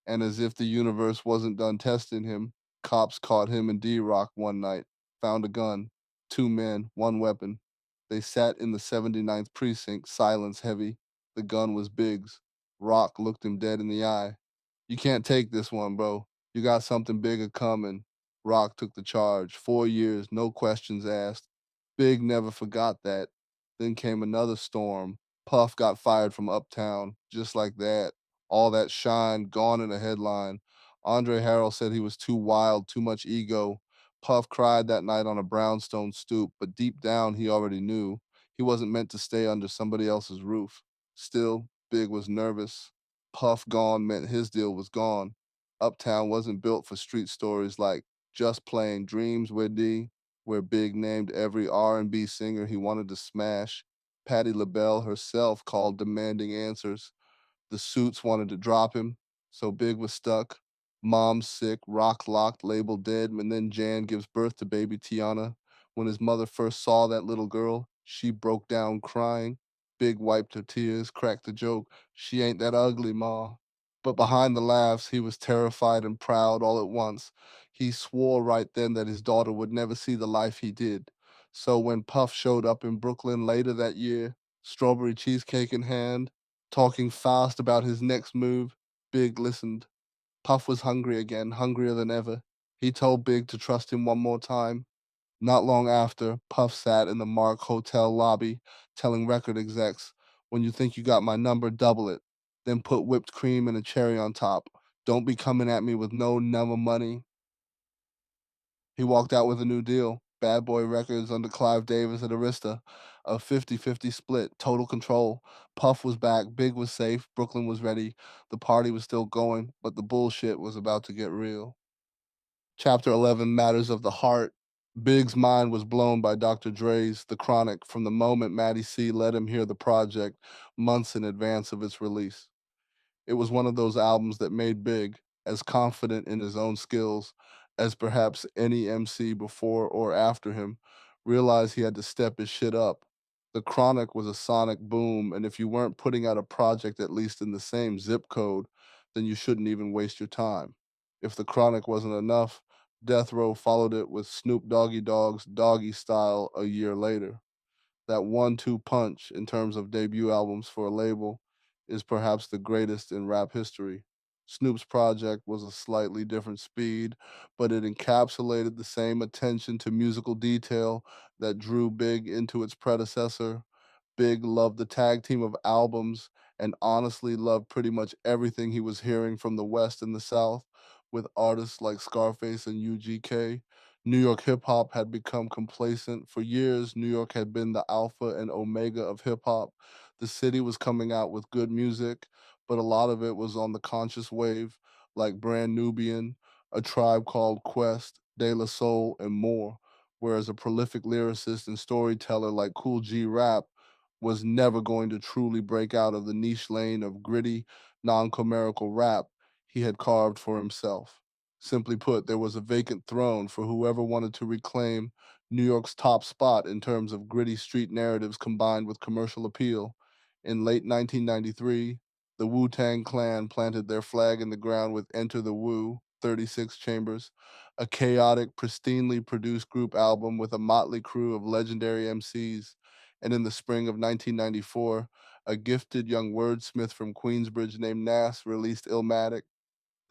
And as if the universe wasn't done testing him, cops caught him and D-Rock one night, found a gun, two men, one weapon. They sat in the 79th precinct, silence heavy. The gun was Big's. Rock looked him dead in the eye. You can't take this one, bro. You got something bigger coming. Rock took the charge. 4 years, no questions asked. Big never forgot that. Then came another storm. Puff got fired from Uptown, just like that. All that shine gone in a headline. Andre Harrell said he was too wild, too much ego. Puff cried that night on a brownstone stoop, but deep down he already knew he wasn't meant to stay under somebody else's roof. Still, Big was nervous. Puff gone meant his deal was gone. Uptown wasn't built for street stories like Just Playing Dreams with D, where Big named every R&B singer he wanted to smash. Patti LaBelle herself called demanding answers. The suits wanted to drop him, so Big was stuck. Mom's sick, rock locked, labeled dead, and then Jan gives birth to baby Tiana. When his mother first saw that little girl, she broke down crying. Big wiped her tears, cracked the joke, "She ain't that ugly, Ma." But behind the laughs, he was terrified and proud all at once. He swore right then that his daughter would never see the life he did. So when Puff showed up in Brooklyn later that year, strawberry cheesecake in hand, talking fast about his next move, Big listened. Puff was hungry again, hungrier than ever. He told Big to trust him one more time. Not long after, Puff sat in the Mark Hotel lobby telling record execs, "When you think you got my number, double it. Then put whipped cream and a cherry on top. Don't be coming at me with no number money." He walked out with a new deal. Bad Boy Records under Clive Davis and Arista. A 50-50 split, total control. Puff was back, Big was safe, Brooklyn was ready. The party was still going, but the bullshit was about to get real. Chapter 11, Matters of the Heart. Big's mind was blown by Dr. Dre's The Chronic from the moment Matty C let him hear the project months in advance of its release. It was one of those albums that made Big as confident in his own skills as perhaps any MC before or after him realize he had to step his shit up. The Chronic was a sonic boom, and if you weren't putting out a project at least in the same zip code, then you shouldn't even waste your time. If The Chronic wasn't enough, Death Row followed it with Snoop Doggy Dogg's Doggy Style a year later. That 1-2 punch in terms of debut albums for a label is perhaps the greatest in rap history. Snoop's project was a slightly different speed, but it encapsulated the same attention to musical detail that drew Big into its predecessor. Big loved the tag team of albums and honestly loved pretty much everything he was hearing from the West and the South, with artists like Scarface and UGK. New York hip hop had become complacent. For years, New York had been the alpha and omega of hip hop. The city was coming out with good music, but a lot of it was on the conscious wave, like Brand Nubian, A Tribe Called Quest, De La Soul, and more. Whereas a prolific lyricist and storyteller like Cool G Rap was never going to truly break out of the niche lane of gritty, non commercial rap he had carved for himself. Simply put, there was a vacant throne for whoever wanted to reclaim New York's top spot in terms of gritty street narratives combined with commercial appeal. In late 1993, the Wu-Tang Clan planted their flag in the ground with Enter the Wu, 36 Chambers, a chaotic, pristinely produced group album with a motley crew of legendary MCs. And in the spring of 1994, a gifted young wordsmith from Queensbridge named Nas released Illmatic.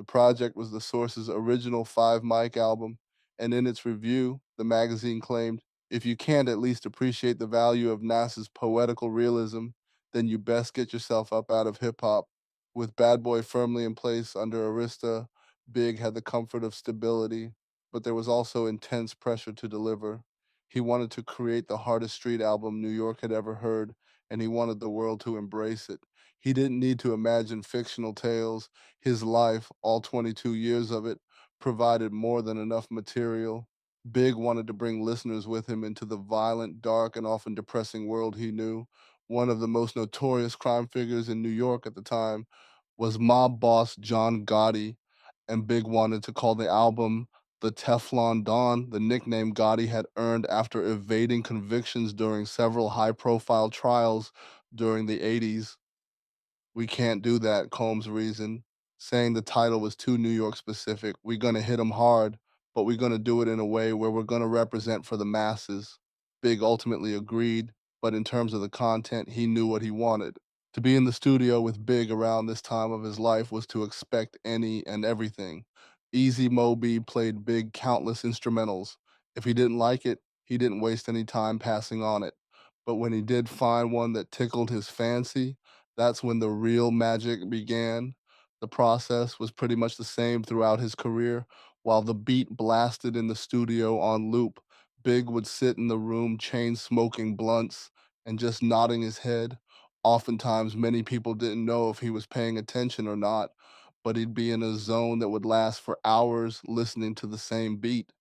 The project was the Source's original five mic album, and in its review, the magazine claimed, if you can't at least appreciate the value of Nas's poetical realism, then you best get yourself up out of hip hop. With Bad Boy firmly in place under Arista, Big had the comfort of stability, but there was also intense pressure to deliver. He wanted to create the hardest street album New York had ever heard, and he wanted the world to embrace it. He didn't need to imagine fictional tales. His life, all 22 years of it, provided more than enough material. Big wanted to bring listeners with him into the violent, dark, and often depressing world he knew. One of the most notorious crime figures in New York at the time was mob boss John Gotti, and Big wanted to call the album the Teflon Don, the nickname Gotti had earned after evading convictions during several high profile trials during the 80s. We can't do that, Combs reasoned, saying the title was too New York specific. We're gonna hit 'em hard, but we're gonna do it in a way where we're gonna represent for the masses. Big ultimately agreed, but in terms of the content, he knew what he wanted. To be in the studio with Big around this time of his life was to expect any and everything. Easy Moby played Big countless instrumentals. If he didn't like it, he didn't waste any time passing on it. But when he did find one that tickled his fancy, that's when the real magic began. The process was pretty much the same throughout his career. While the beat blasted in the studio on loop, Big would sit in the room chain smoking blunts and just nodding his head. Oftentimes, many people didn't know if he was paying attention or not, but he'd be in a zone that would last for hours listening to the same beat.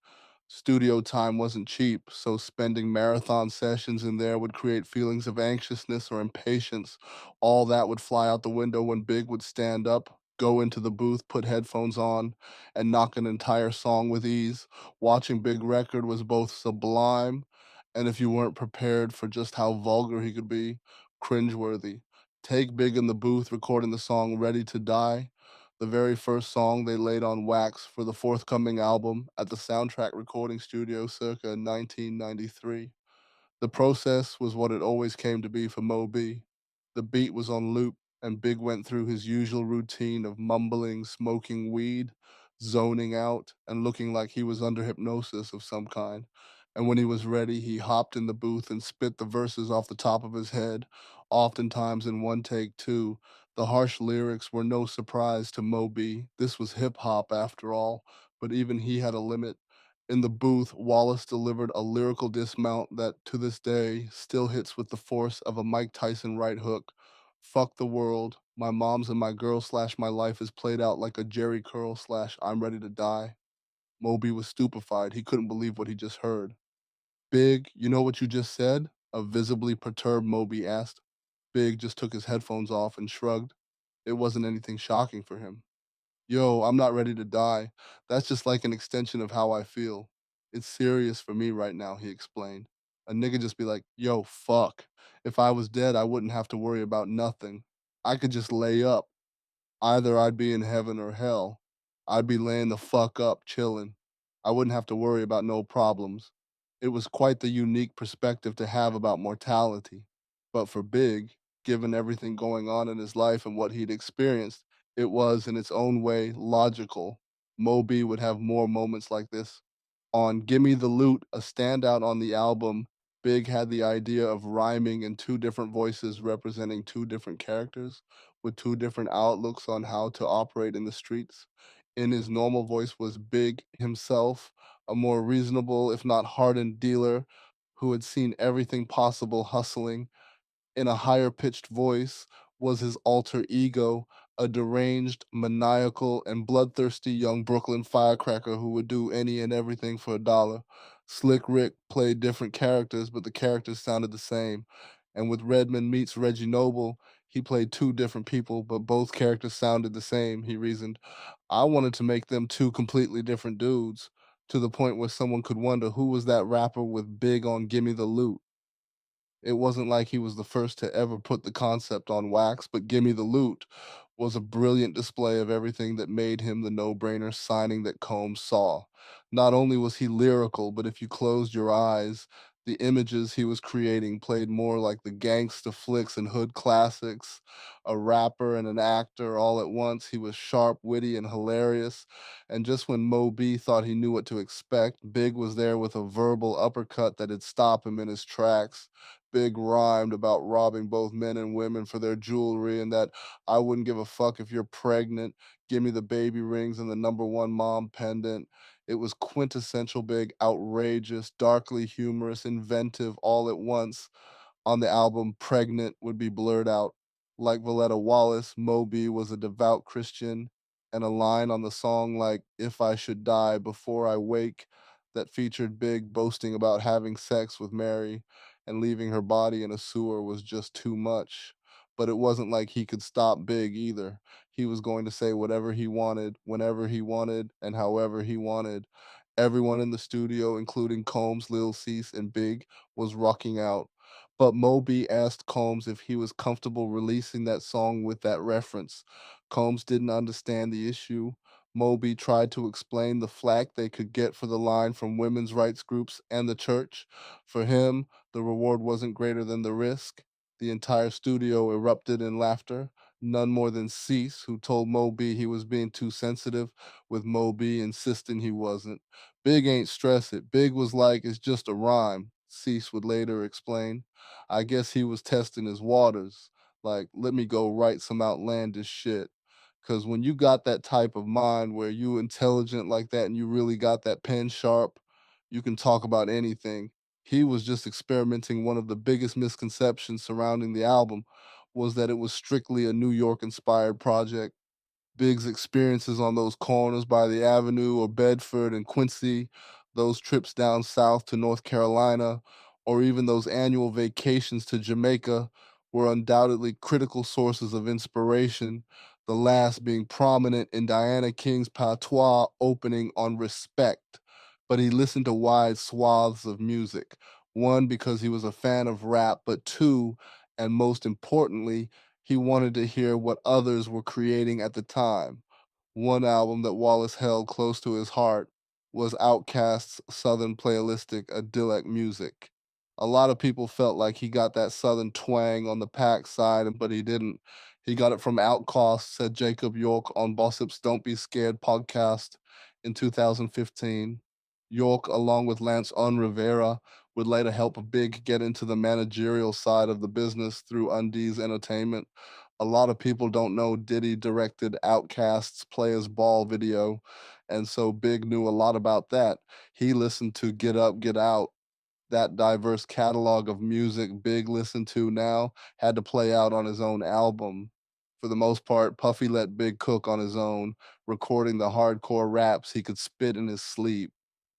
Studio time wasn't cheap, so spending marathon sessions in there would create feelings of anxiousness or impatience. All that would fly out the window when Big would stand up, go into the booth, put headphones on, and knock an entire song with ease. Watching Big Record was both sublime, and if you weren't prepared for just how vulgar he could be, cringeworthy. Take Big in the booth recording the song Ready to Die, the very first song they laid on wax for the forthcoming album at the Soundtrack Recording Studio circa 1993. The process was what it always came to be for Moby. The beat was on loop, and Big went through his usual routine of mumbling, smoking weed, zoning out, and looking like he was under hypnosis of some kind. And when he was ready, he hopped in the booth and spit the verses off the top of his head, oftentimes in one take, too. The harsh lyrics were no surprise to Moby. This was hip hop, after all, but even he had a limit. In the booth, Wallace delivered a lyrical dismount that, to this day, still hits with the force of a Mike Tyson right hook. Fuck the world. My mom's and my girl slash my life is played out like a Jerry curl slash I'm ready to die. Moby was stupefied. He couldn't believe what he just heard. Big, you know what you just said? A visibly perturbed Moby asked. Big just took his headphones off and shrugged. It wasn't anything shocking for him. Yo, I'm not ready to die. That's just like an extension of how I feel. It's serious for me right now, he explained. A nigga just be like, yo, fuck. If I was dead, I wouldn't have to worry about nothing. I could just lay up. Either I'd be in heaven or hell. I'd be laying the fuck up, chilling. I wouldn't have to worry about no problems. It was quite the unique perspective to have about mortality. But for Big, given everything going on in his life and what he'd experienced, it was, in its own way, logical. Moby would have more moments like this. On Gimme the Loot, a standout on the album, Big had the idea of rhyming in two different voices representing two different characters with two different outlooks on how to operate in the streets. In his normal voice was Big himself, a more reasonable, if not hardened dealer who had seen everything possible hustling. In a higher pitched voice was his alter ego, a deranged, maniacal, and bloodthirsty young Brooklyn firecracker who would do any and everything for a dollar. Slick Rick played different characters, but the characters sounded the same. And with Redman meets Reggie Noble, He played two different people, but both characters sounded the same, he reasoned. I wanted to make them two completely different dudes, to the point where someone could wonder who was that rapper with Big on Gimme the Loot. It wasn't like he was the first to ever put the concept on wax, but Gimme the Loot was a brilliant display of everything that made him the no-brainer signing that Combs saw. Not only was he lyrical, but if you closed your eyes, the images he was creating played more like the gangsta flicks and hood classics, a rapper and an actor all at once. He was sharp, witty, and hilarious. And just when Mo B thought he knew what to expect, Big was there with a verbal uppercut that'd stop him in his tracks. Big rhymed about robbing both men and women for their jewelry and that I wouldn't give a fuck if you're pregnant. Give me the baby rings and the number one mom pendant. It was quintessential Big, outrageous, darkly humorous, inventive, all at once. On the album, Pregnant would be blurred out. Like Valletta Wallace, Moby was a devout Christian, and a line on the song like If I Should Die Before I Wake that featured Big boasting about having sex with Mary and leaving her body in a sewer was just too much. But it wasn't like he could stop Big either. He was going to say whatever he wanted, whenever he wanted, and however he wanted. Everyone in the studio, including Combs, Lil Cease, and Big, was rocking out. But Moby asked Combs if he was comfortable releasing that song with that reference. Combs didn't understand the issue. Moby tried to explain the flack they could get for the line from women's rights groups and the church. For him, the reward wasn't greater than the risk. The entire studio erupted in laughter. None more than Cease, who told Moby he was being too sensitive, with Moby insisting he wasn't. Big ain't stress it. Big was like, it's just a rhyme, Cease would later explain. I guess he was testing his waters. Like, let me go write some outlandish shit. Cause when you got that type of mind where you intelligent like that and you really got that pen sharp, you can talk about anything. He was just experimenting. One of the biggest misconceptions surrounding the album was that it was strictly a New York inspired project. Big's experiences on those corners by the Avenue or Bedford and Quincy, those trips down south to North Carolina, or even those annual vacations to Jamaica were undoubtedly critical sources of inspiration, the last being prominent in Diana King's Patois opening on Respect. But he listened to wide swaths of music, one, because he was a fan of rap, but two, and most importantly, he wanted to hear what others were creating at the time. One album that Wallace held close to his heart was Outkast's Southern playlistic idyllic music. A lot of people felt like he got that Southern twang on the pack side, but he didn't. He got it from Outkast, said Jacob York on Bossip's Don't Be Scared podcast in 2015. York, along with Lance on Rivera, would later help Big get into the managerial side of the business through Undies Entertainment. A lot of people don't know Diddy directed Outkast's Players Ball video, and so Big knew a lot about that. He listened to Get Up, Get Out. That diverse catalog of music Big listened to now had to play out on his own album. For the most part, Puffy let Big cook on his own, recording the hardcore raps he could spit in his sleep.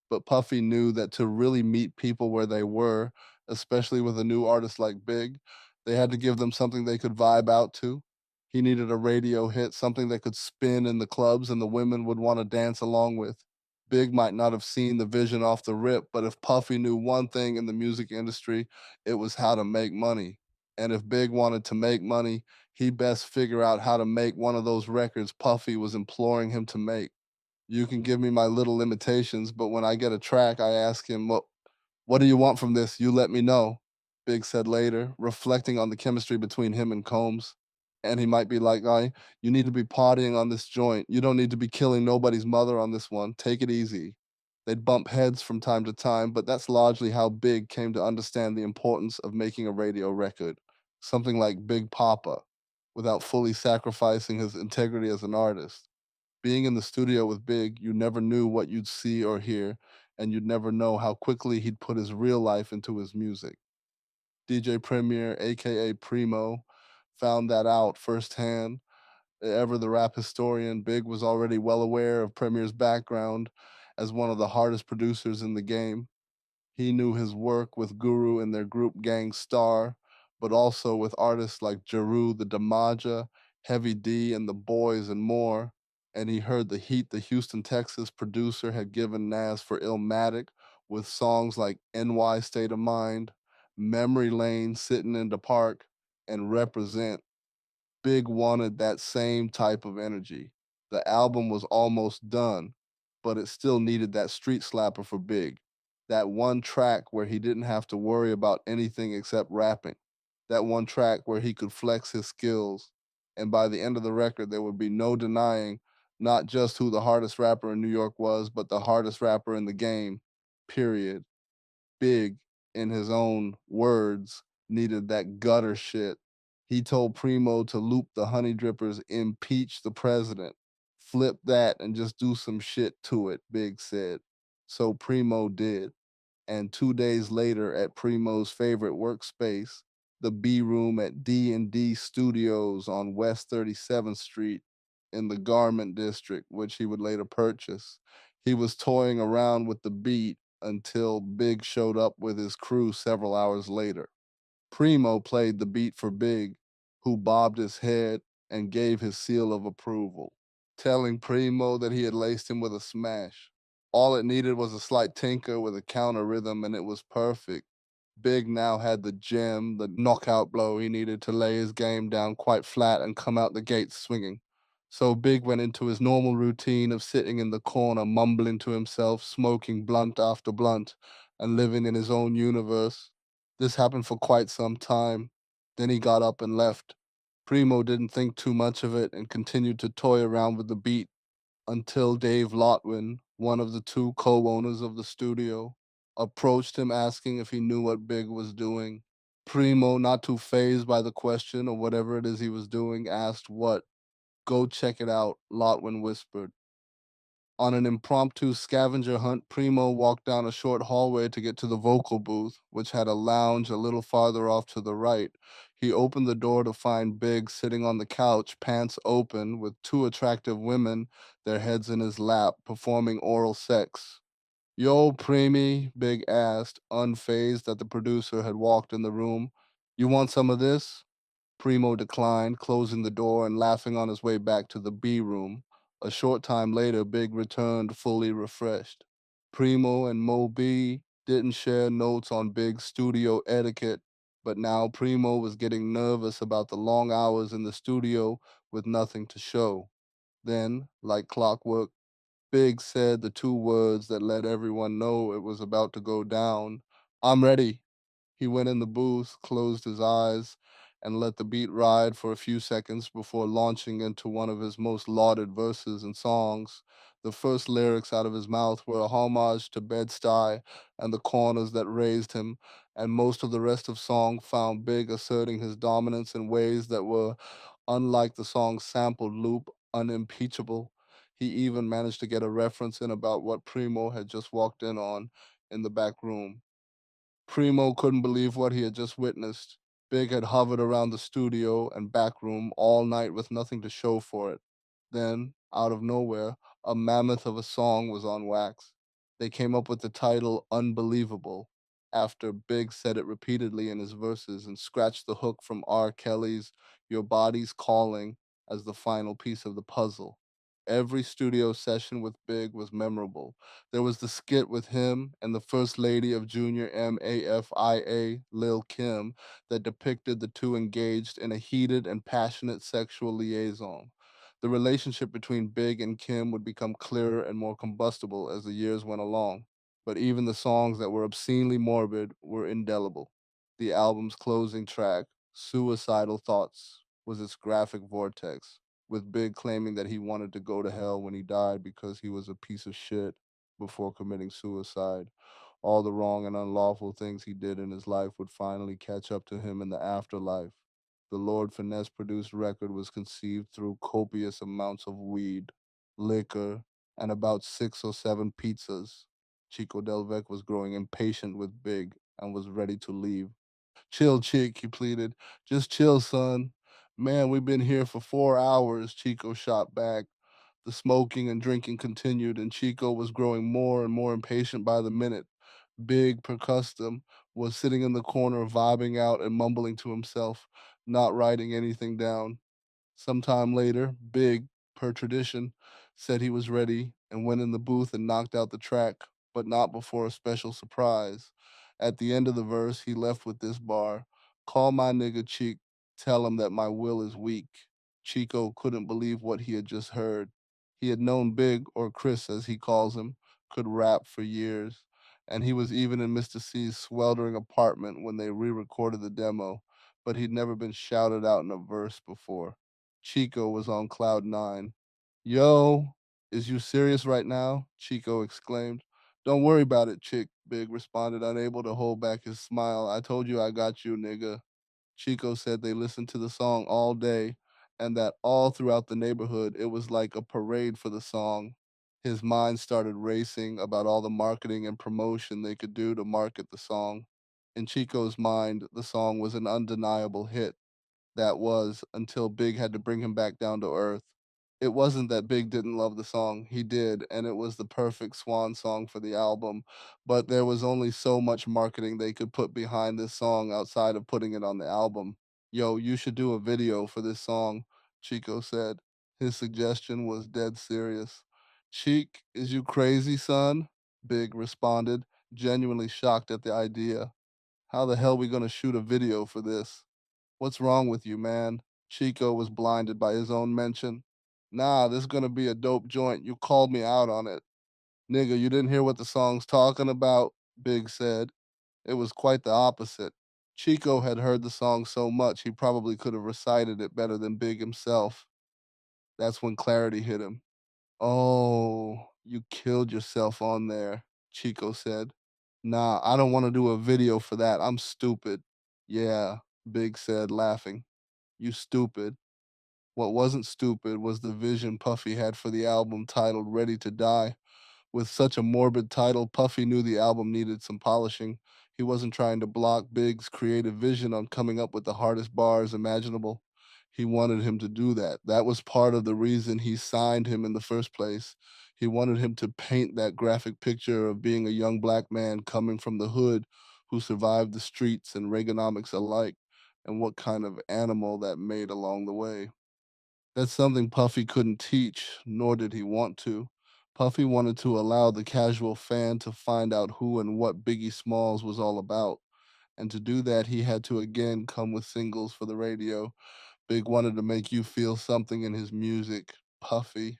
But Puffy knew that to really meet people where they were, especially with a new artist like Big, they had to give them something they could vibe out to. He needed a radio hit, something that could spin in the clubs and the women would want to dance along with. Big might not have seen the vision off the rip, but if Puffy knew one thing in the music industry, it was how to make money. And if Big wanted to make money, he best figure out how to make one of those records Puffy was imploring him to make. You can give me my little limitations, but when I get a track, I ask him, what do you want from this? You let me know, Big said later, reflecting on the chemistry between him and Combs. And he might be like, you need to be partying on this joint. You don't need to be killing nobody's mother on this one. Take it easy. They'd bump heads from time to time, but that's largely how Big came to understand the importance of making a radio record, something like Big Poppa, without fully sacrificing his integrity as an artist. Being in the studio with Big, you never knew what you'd see or hear, and you'd never know how quickly he'd put his real life into his music. DJ Premier, aka Primo, found that out firsthand. Ever the rap historian, Big was already well aware of Premier's background as one of the hardest producers in the game. He knew his work with Guru and their group Gang Starr, but also with artists like Jeru the Damaja, Heavy D, and the Boys, and more. And he heard the heat the Houston, Texas producer had given Nas for Illmatic with songs like NY State of Mind, Memory Lane, Sitting in the Park, and Represent. Big wanted that same type of energy. The album was almost done, but it still needed that street slapper for Big. That one track where he didn't have to worry about anything except rapping. That one track where he could flex his skills. And by the end of the record, there would be no denying not just who the hardest rapper in New York was, but the hardest rapper in the game, period. Big, in his own words, needed that gutter shit. He told Primo to loop the Honey Drippers, impeach the president, flip that and just do some shit to it, Big said. So Primo did. And 2 days later at Primo's favorite workspace, the B Room at D&D Studios on West 37th Street in the Garment District, which he would later purchase, he was toying around with the beat until Big showed up with his crew several hours later. Primo played the beat for Big, who bobbed his head and gave his seal of approval, telling Primo that he had laced him with a smash. All it needed was a slight tinker with a counter rhythm, and it was perfect. Big now had the gem, the knockout blow he needed to lay his game down quite flat and come out the gates swinging. So Big went into his normal routine of sitting in the corner, mumbling to himself, smoking blunt after blunt, and living in his own universe. This happened for quite some time. Then he got up and left. Primo didn't think too much of it and continued to toy around with the beat until Dave Lotwin, one of the two co-owners of the studio, approached him asking if he knew what Big was doing. Primo, not too fazed by the question or whatever it is he was doing, asked what. Go check it out, Lotwin whispered. On an impromptu scavenger hunt, Primo walked down a short hallway to get to the vocal booth, which had a lounge a little farther off to the right. He opened the door to find Big sitting on the couch, pants open, with two attractive women, their heads in his lap, performing oral sex. Yo, Preemie, Big asked, unfazed that the producer had walked in the room. You want some of this? Primo declined, closing the door and laughing on his way back to the B room. A short time later, Big returned fully refreshed. Primo and Mo B didn't share notes on Big's studio etiquette, but now Primo was getting nervous about the long hours in the studio with nothing to show. Then, like clockwork, Big said the two words that let everyone know it was about to go down. I'm ready. He went in the booth, closed his eyes, and let the beat ride for a few seconds before launching into one of his most lauded verses and songs. The first lyrics out of his mouth were a homage to Bed-Stuy and the corners that raised him, and most of the rest of song found Big asserting his dominance in ways that were, unlike the song's sampled loop, unimpeachable. He even managed to get a reference in about what Primo had just walked in on in the back room. Primo couldn't believe what he had just witnessed. Big had hovered around the studio and back room all night with nothing to show for it. Then, out of nowhere, a mammoth of a song was on wax. They came up with the title Unbelievable after Big said it repeatedly in his verses and scratched the hook from R. Kelly's Your Body's Calling as the final piece of the puzzle. Every studio session with Big was memorable. There was the skit with him and the First Lady of Junior MAFIA, Lil Kim, that depicted the two engaged in a heated and passionate sexual liaison. The relationship between Big and Kim would become clearer and more combustible as the years went along, but even the songs that were obscenely morbid were indelible. The album's closing track, Suicidal Thoughts, was its graphic vortex, with Big claiming that he wanted to go to hell when he died because he was a piece of shit before committing suicide. All the wrong and unlawful things he did in his life would finally catch up to him in the afterlife. The Lord Finesse produced record was conceived through copious amounts of weed, liquor, and about 6 or 7 pizzas. Chico Del Vec was growing impatient with Big and was ready to leave. Chill, chick, he pleaded. Just chill, son. Man, we've been here for 4 hours, Chico shot back. The smoking and drinking continued, and Chico was growing more and more impatient by the minute. Big per custom was sitting in the corner vibing out and mumbling to himself, not writing anything down. Sometime later, Big, per tradition, said he was ready and went in the booth and knocked out the track, but not before a special surprise. At the end of the verse, he left with this bar: "Call my nigga Cheek, tell him that my will is weak." Chico couldn't believe what he had just heard. He had known Big, or Chris as he calls him, could rap for years, and he was even in Mr. C's sweltering apartment when they re recorded the demo, but he'd never been shouted out in a verse before. Chico was on cloud nine. "Yo, is you serious right now?" Chico exclaimed. "Don't worry about it, Chick," Big responded, unable to hold back his smile. "I told you I got you, nigga." Chico said they listened to the song all day and that all throughout the neighborhood it was like a parade for the song. His mind started racing about all the marketing and promotion they could do to market the song. In Chico's mind, the song was an undeniable hit. That was, until Big had to bring him back down to earth. It wasn't that Big didn't love the song, he did, and it was the perfect swan song for the album, but there was only so much marketing they could put behind this song outside of putting it on the album. "Yo, you should do a video for this song," Chico said. His suggestion was dead serious. "Cheek, is you crazy, son?" Big responded, genuinely shocked at the idea. "How the hell we gonna shoot a video for this? What's wrong with you, man?" Chico was blinded by his own mention. "Nah, this gonna be a dope joint. You called me out on it." "Nigga, you didn't hear what the song's talking about," Big said. It was quite the opposite. Chico had heard the song so much he probably could have recited it better than Big himself. That's when clarity hit him. "Oh, you killed yourself on there," Chico said. "Nah, I don't want to do a video for that. I'm stupid." "Yeah," Big said, laughing. "You stupid." What wasn't stupid was the vision Puffy had for the album titled Ready to Die. With such a morbid title, Puffy knew the album needed some polishing. He wasn't trying to block Big's creative vision on coming up with the hardest bars imaginable. He wanted him to do that. That was part of the reason he signed him in the first place. He wanted him to paint that graphic picture of being a young black man coming from the hood who survived the streets and Reaganomics alike, and what kind of animal that made along the way. That's something Puffy couldn't teach, nor did he want to. Puffy wanted to allow the casual fan to find out who and what Biggie Smalls was all about. And to do that, he had to again come with singles for the radio. Big wanted to make you feel something in his music. Puffy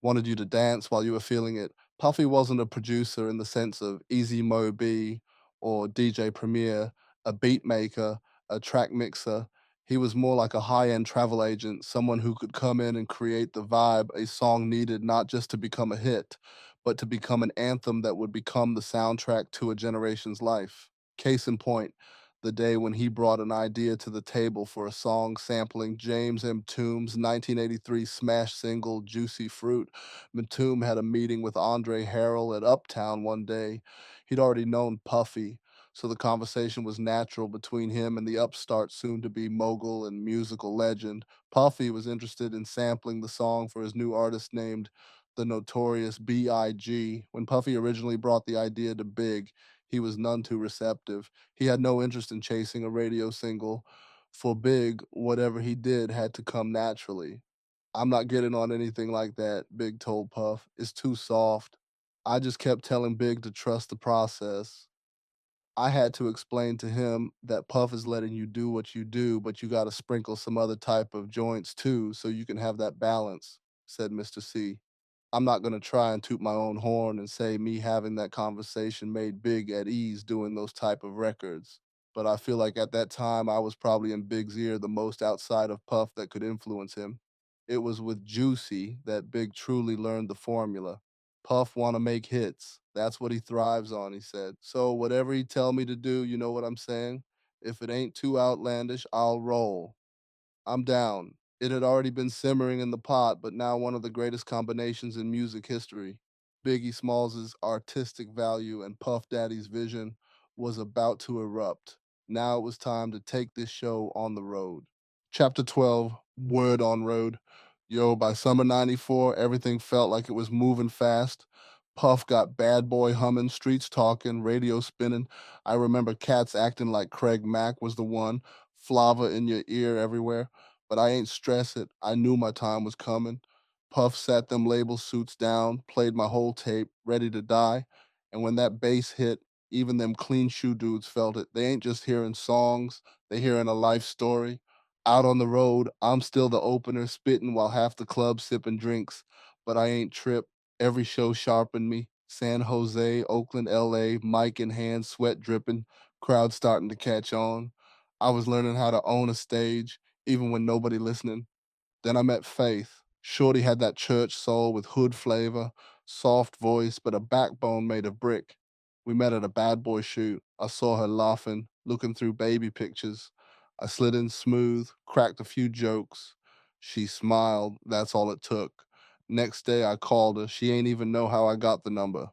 wanted you to dance while you were feeling it. Puffy wasn't a producer in the sense of Easy Mo B or DJ Premier, a beat maker, a track mixer. He was more like a high-end travel agent, someone who could come in and create the vibe a song needed not just to become a hit, but to become an anthem that would become the soundtrack to a generation's life. Case in point, the day when he brought an idea to the table for a song sampling James M. Toombs' 1983 smash single Juicy Fruit. Toomb had a meeting with Andre Harrell at Uptown one day. He'd already known Puffy, so the conversation was natural between him and the upstart soon to be mogul and musical legend. Puffy was interested in sampling the song for his new artist named the Notorious B.I.G. When Puffy originally brought the idea to Big, he was none too receptive. He had no interest in chasing a radio single. For Big, whatever he did had to come naturally. "I'm not getting on anything like that," Big told Puff. "It's too soft." I just kept telling Big to trust the process. I had to explain to him that Puff is letting you do what you do, but you gotta sprinkle some other type of joints too, so you can have that balance, said Mr. C. I'm not gonna try and toot my own horn and say me having that conversation made Big at ease doing those type of records. But I feel like at that time I was probably in Big's ear the most outside of Puff that could influence him. It was with Juicy that Big truly learned the formula. Puff wanna make hits. That's what he thrives on, he said. So whatever he tell me to do, you know what I'm saying? If it ain't too outlandish, I'll roll. I'm down. It had already been simmering in the pot, but now one of the greatest combinations in music history. Biggie Smalls' artistic value and Puff Daddy's vision was about to erupt. Now it was time to take this show on the road. Chapter 12, Word on Road. Yo, by summer '94, everything felt like it was moving fast. Puff got bad boy humming, streets talking, radio spinning. I remember cats acting like Craig Mack was the one, Flava in your ear everywhere. But I ain't stress it. I knew my time was coming. Puff sat them label suits down, played my whole tape, ready to die. And when that bass hit, even them clean shoe dudes felt it. They ain't just hearing songs, they hearing a life story. Out on the road, I'm still the opener, spitting while half the club sipping drinks. But I ain't tripped. Every show sharpened me. San Jose, Oakland, LA, mic in hand, sweat dripping, crowd starting to catch on. I was learning how to own a stage, even when nobody listening. Then I met Faith. Shorty had that church soul with hood flavor, soft voice, but a backbone made of brick. We met at a bad boy shoot. I saw her laughing, looking through baby pictures. I slid in smooth, cracked a few jokes. She smiled, that's all it took. Next day I called her. She ain't even know how I got the number.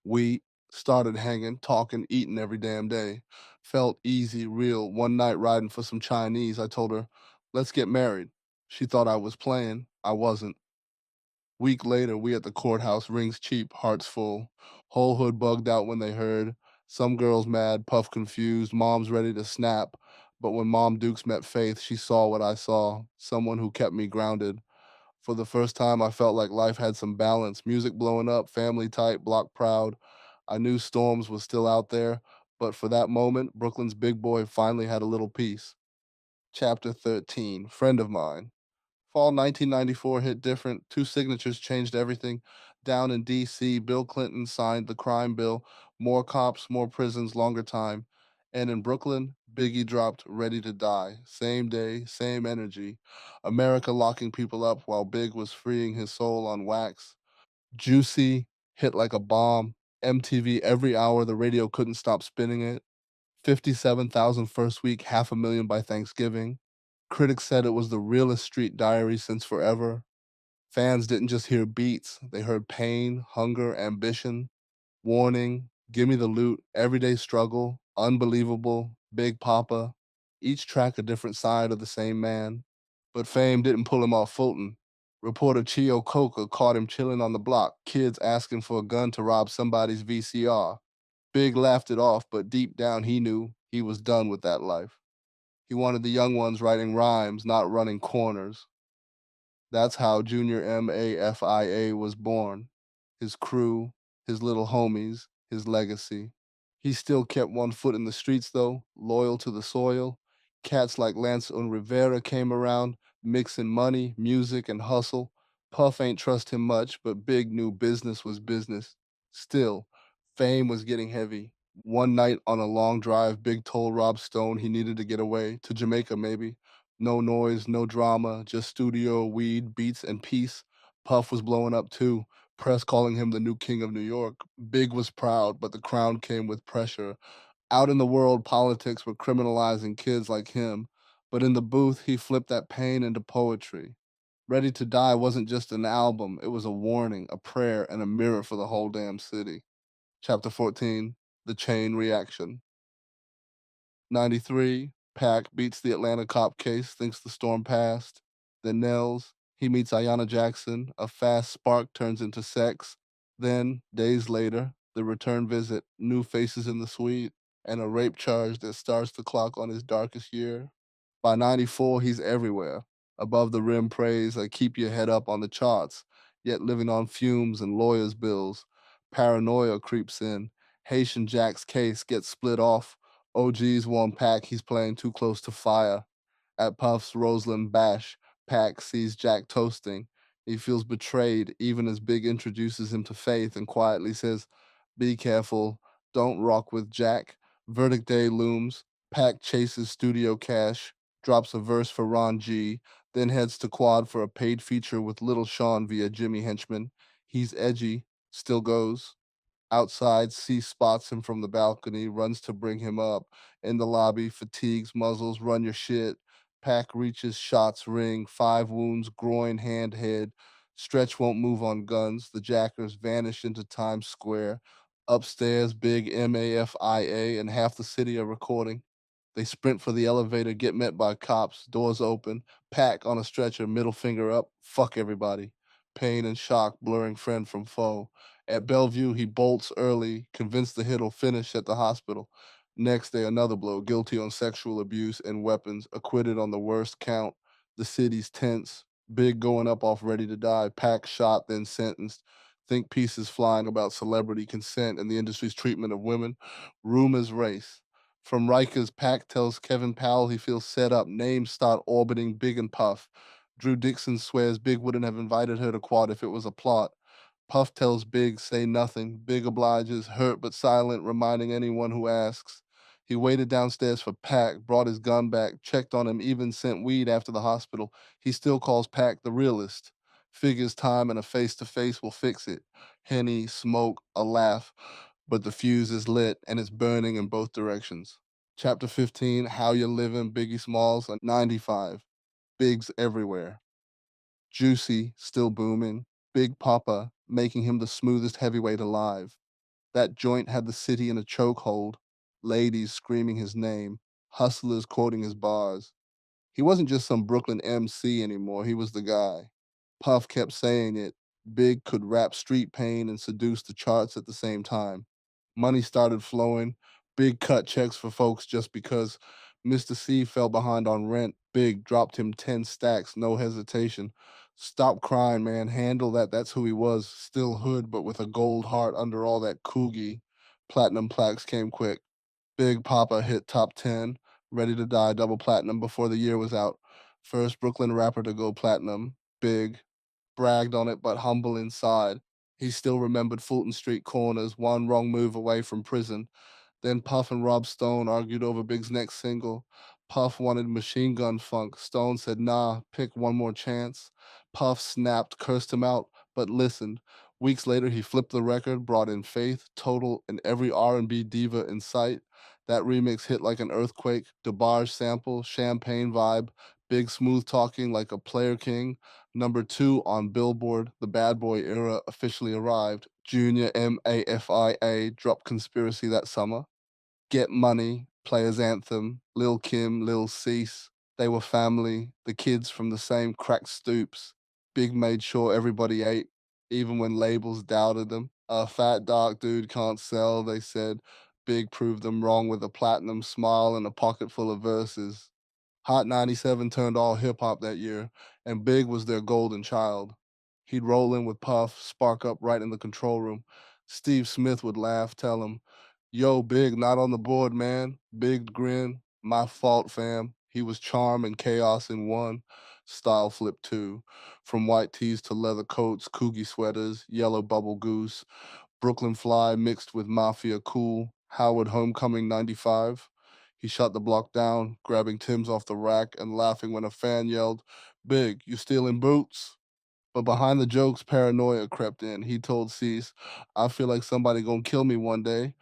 We started hanging, talking, eating every damn day. Felt easy, real. One night riding for some Chinese, I told her, let's get married. She thought I was playing. I wasn't. Week later, we at the courthouse, rings cheap, hearts full. Whole hood bugged out when they heard. Some girls mad, Puff confused, mom's ready to snap. But when Mom Dukes met Faith, she saw what I saw, someone who kept me grounded. For the first time, I felt like life had some balance. Music blowing up, family tight, block proud. I knew Storms was still out there, but for that moment, Brooklyn's big boy finally had a little peace. Chapter 13, Friend of Mine. Fall 1994 hit different. Two signatures changed everything. Down in D.C., Bill Clinton signed the crime bill. More cops, more prisons, longer time. And in Brooklyn, Biggie dropped Ready to Die. Same day, same energy. America locking people up while Big was freeing his soul on wax. Juicy hit like a bomb. MTV every hour, the radio couldn't stop spinning it. 57,000 first week, 500,000 by Thanksgiving. Critics said it was the realest street diary since forever. Fans didn't just hear beats, they heard pain, hunger, ambition, warning, gimme the loot, everyday struggle, unbelievable, Big Poppa. Each track a different side of the same man. But fame didn't pull him off Fulton. Reporter Chio Coca caught him chilling on the block, kids asking for a gun to rob somebody's VCR. Big laughed it off, but deep down he knew he was done with that life. He wanted the young ones writing rhymes, not running corners. That's how Junior MAFIA was born. His crew, his little homies, his legacy. He still kept one foot in the streets, though, loyal to the soil. Cats like Lance and Rivera came around, mixing money, music, and hustle. Puff ain't trust him much, but Big knew business was business. Still, fame was getting heavy. One night on a long drive, Big told Rob Stone he needed to get away, to Jamaica maybe. No noise, no drama, just studio, weed, beats, and peace. Puff was blowing up too, press calling him the new king of New York. Big was proud, but the crown came with pressure. Out in the world, politics were criminalizing kids like him, but in the booth, he flipped that pain into poetry. Ready to Die wasn't just an album, it was a warning, a prayer, and a mirror for the whole damn city. Chapter 14, The Chain Reaction. 93, Pac beats the Atlanta cop case, thinks the storm passed. Then Nels, he meets Ayanna Jackson. A fast spark turns into sex. Then, days later, the return visit, new faces in the suite, and a rape charge that starts the clock on his darkest year. By 94, he's everywhere. Above the rim praise, I keep your head up on the charts, yet living on fumes and lawyers' bills. Paranoia creeps in. Haitian Jack's case gets split off. OG's one Pac, he's playing too close to fire. At Puff's Roseland Bash, Pac sees Jack toasting. He feels betrayed, even as Big introduces him to Faith and quietly says, be careful, don't rock with Jack. Verdict day looms. Pac chases studio cash, drops a verse for Ron G, then heads to Quad for a paid feature with Little Sean via Jimmy Henchman. He's edgy, still goes. Outside, C spots him from the balcony, runs to bring him up. In the lobby, fatigues, muzzles, run your shit. Pack reaches, shots ring, 5 wounds, groin, hand, head. Stretch won't move on guns. The jackers vanish into Times Square. Upstairs, big MAFIA and half the city are recording. They sprint for the elevator, get met by cops, doors open. Pack on a stretcher, middle finger up, fuck everybody. Pain and shock blurring friend from foe. At Bellevue, he bolts early, convinced the hit'll finish at the hospital. Next day, another blow, guilty on sexual abuse and weapons, acquitted on the worst count. The city's tense. Big going up off ready to die. Pac shot, then sentenced. Think pieces flying about celebrity consent and the industry's treatment of women. Rumors race. From Rikers, Pac tells Kevin Powell he feels set up. Names start orbiting Big and Puff. Drew Dixon swears Big wouldn't have invited her to quad if it was a plot. Puff tells Big, say nothing. Big obliges, hurt but silent, reminding anyone who asks. He waited downstairs for Pac, brought his gun back, checked on him, even sent weed after the hospital. He still calls Pac the realist. Figures time and a face to face will fix it. Henny, smoke, a laugh. But the fuse is lit and it's burning in both directions. Chapter 15, How You Livin', Biggie Smalls, 95. Bigs everywhere. Juicy, still booming. Big Poppa, making him the smoothest heavyweight alive. That joint had the city in a chokehold. Ladies screaming his name. Hustlers quoting his bars. He wasn't just some Brooklyn MC anymore, he was the guy. Puff kept saying it. Big could rap street pain and seduce the charts at the same time. Money started flowing. Big cut checks for folks just because Mr. C fell behind on rent. Big dropped him 10 stacks, no hesitation. Stop crying, man. Handle that. That's who he was. Still hood, but with a gold heart under all that coogie. Platinum plaques came quick. Big Poppa hit top 10. Ready to Die double platinum before the year was out. First Brooklyn rapper to go platinum. Big. Bragged on it, but humble inside. He still remembered Fulton Street corners, one wrong move away from prison. Then Puff and Rob Stone argued over Big's next single. Puff wanted Machine Gun Funk. Stone said, nah, pick one more chance. Puff snapped, cursed him out, but listened. Weeks later, he flipped the record, brought in Faith, Total, and every R&B diva in sight. That remix hit like an earthquake. DeBarge sample, champagne vibe, Big smooth talking like a player king. Number 2 on Billboard, the bad boy era officially arrived. Junior MAFIA dropped Conspiracy that summer. Get Money, Players Anthem, Lil Kim, Lil Cease. They were family, the kids from the same cracked stoops. Big made sure everybody ate, even when labels doubted them. A fat dark dude can't sell, they said. Big proved them wrong with a platinum smile and a pocket full of verses. Hot 97 turned all hip hop that year, and Big was their golden child. He'd roll in with Puff, spark up right in the control room. Steve Smith would laugh, tell him, yo, Big, not on the board, man. Big grin, my fault, fam. He was charm and chaos in one. Style flip two. From white tees to leather coats, Coogie sweaters, yellow bubble goose, Brooklyn Fly mixed with Mafia Cool, Howard Homecoming 95. He shut the block down, grabbing Tim's off the rack and laughing when a fan yelled, Big, you stealing boots? But behind the jokes, paranoia crept in. He told Cease, I feel like somebody gonna kill me one day.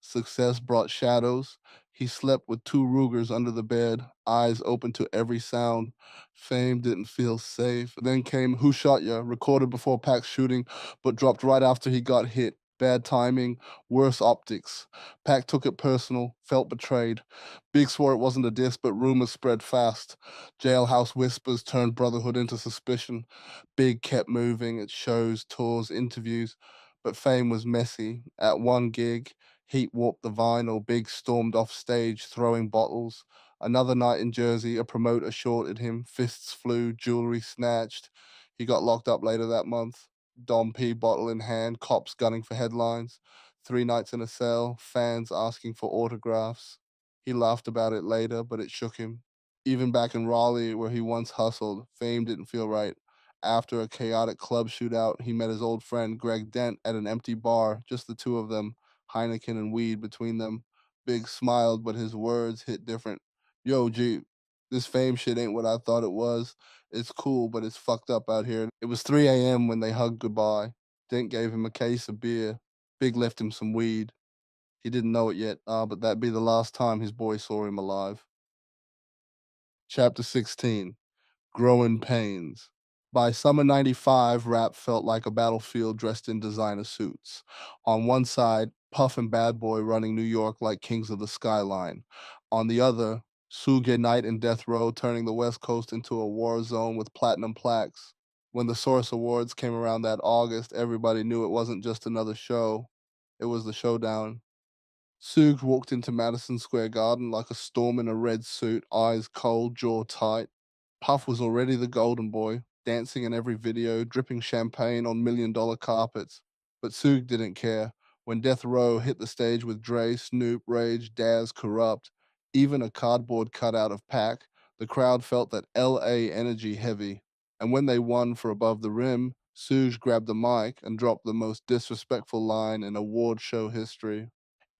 Success brought shadows. He slept with 2 Rugers under the bed, eyes open to every sound. Fame didn't feel safe. Then came Who Shot Ya, recorded before Pac's shooting, but dropped right after he got hit. Bad timing, worse optics. Pac took it personal, felt betrayed. Big swore it wasn't a diss, but rumors spread fast. Jailhouse whispers turned brotherhood into suspicion. Big kept moving at shows, tours, interviews, but fame was messy. At one gig, Heat warped the vinyl, Big stormed off stage, throwing bottles. Another night in Jersey, a promoter shorted him, fists flew, jewelry snatched. He got locked up later that month. Dom P bottle in hand, cops gunning for headlines. 3 nights in a cell, fans asking for autographs. He laughed about it later, but it shook him. Even back in Raleigh, where he once hustled, fame didn't feel right. After a chaotic club shootout, he met his old friend Greg Dent at an empty bar, just the two of them, Heineken and weed between them. Big smiled, but his words hit different. Yo, G, this fame shit ain't what I thought it was. It's cool, but it's fucked up out here. It was 3 a.m. when they hugged goodbye. Dent gave him a case of beer. Big left him some weed. He didn't know it yet, but that'd be the last time his boy saw him alive. Chapter 16, Growing Pains. By summer 95, rap felt like a battlefield dressed in designer suits. On one side, Puff and Bad Boy running New York like kings of the skyline. On the other, Suge Knight and Death Row turning the West Coast into a war zone with platinum plaques. When the Source Awards came around that August, everybody knew it wasn't just another show. It was the showdown. Suge walked into Madison Square Garden like a storm in a red suit, eyes cold, jaw tight. Puff was already the golden boy, dancing in every video, dripping champagne on million-dollar carpets. But Suge didn't care. When Death Row hit the stage with Dre, Snoop, Rage, Daz, Corrupt, even a cardboard cutout of Pac, the crowd felt that LA energy heavy. And when they won for Above the Rim, Suge grabbed the mic and dropped the most disrespectful line in award show history.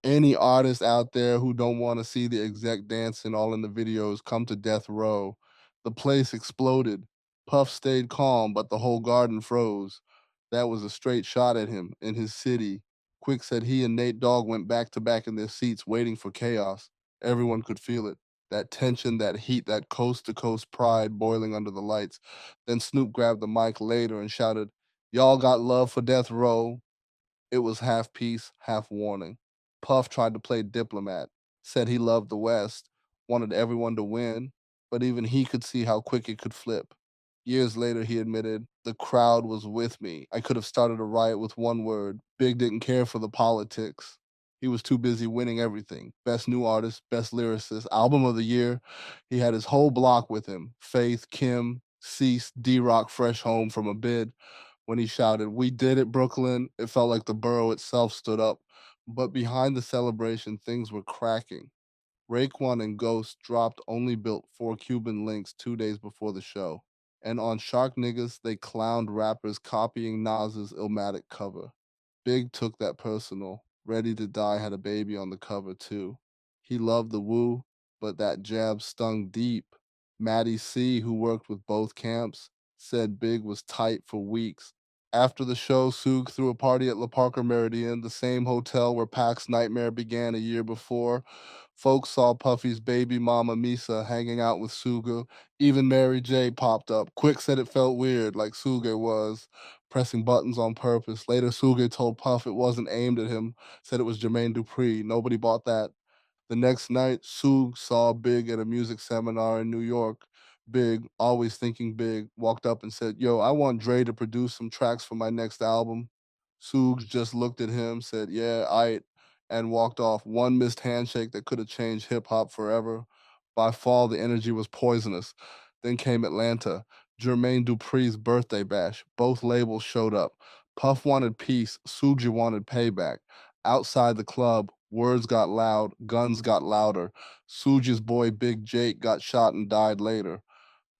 Any artist out there who don't want to see the exec dancing all in the videos, come to Death Row. The place exploded. Puff stayed calm, but the whole garden froze. That was a straight shot at him in his city. Quick said he and Nate Dogg went back to back in their seats waiting for chaos. Everyone could feel it. That tension, that heat, that coast to coast pride boiling under the lights. Then Snoop grabbed the mic later and shouted, "Y'all got love for Death Row." It was half peace, half warning. Puff tried to play diplomat, said he loved the West, wanted everyone to win, but even he could see how quick it could flip. Years later, he admitted, "The crowd was with me. I could have started a riot with one word. Big didn't care for the politics. He was too busy winning everything. Best new artist, best lyricist, album of the year. He had his whole block with him. Faith, Kim, Cease, D-Rock fresh home from a bid. When he shouted, 'We did it, Brooklyn,' it felt like the borough itself stood up. But behind the celebration, things were cracking. Raekwon and Ghost dropped Only Built 4 Cuban Links 2 days before the show. And on Shark Niggas, they clowned rappers copying Nas's Illmatic cover. Big took that personal. Ready to Die had a baby on the cover, too. He loved the woo, but that jab stung deep. Matty C, who worked with both camps, said Big was tight for weeks. After the show, Suge threw a party at La Parker Meridian, the same hotel where Pac's nightmare began a year before. Folks saw Puffy's baby mama Misa hanging out with Suga. Even Mary J popped up. Quick said it felt weird, like Suge was pressing buttons on purpose. Later, Suge told Puff it wasn't aimed at him, said it was Jermaine Dupri. Nobody bought that. The next night, Suge saw Big at a music seminar in New York. Big, always thinking big, walked up and said, "Yo, I want Dre to produce some tracks for my next album." Suge just looked at him, said, "Yeah, aight," and walked off. One missed handshake that could have changed hip hop forever. By fall, the energy was poisonous. Then came Atlanta, Jermaine Dupri's birthday bash. Both labels showed up. Puff wanted peace, Suge wanted payback. Outside the club, words got loud, guns got louder. Suge's boy Big Jake got shot and died later.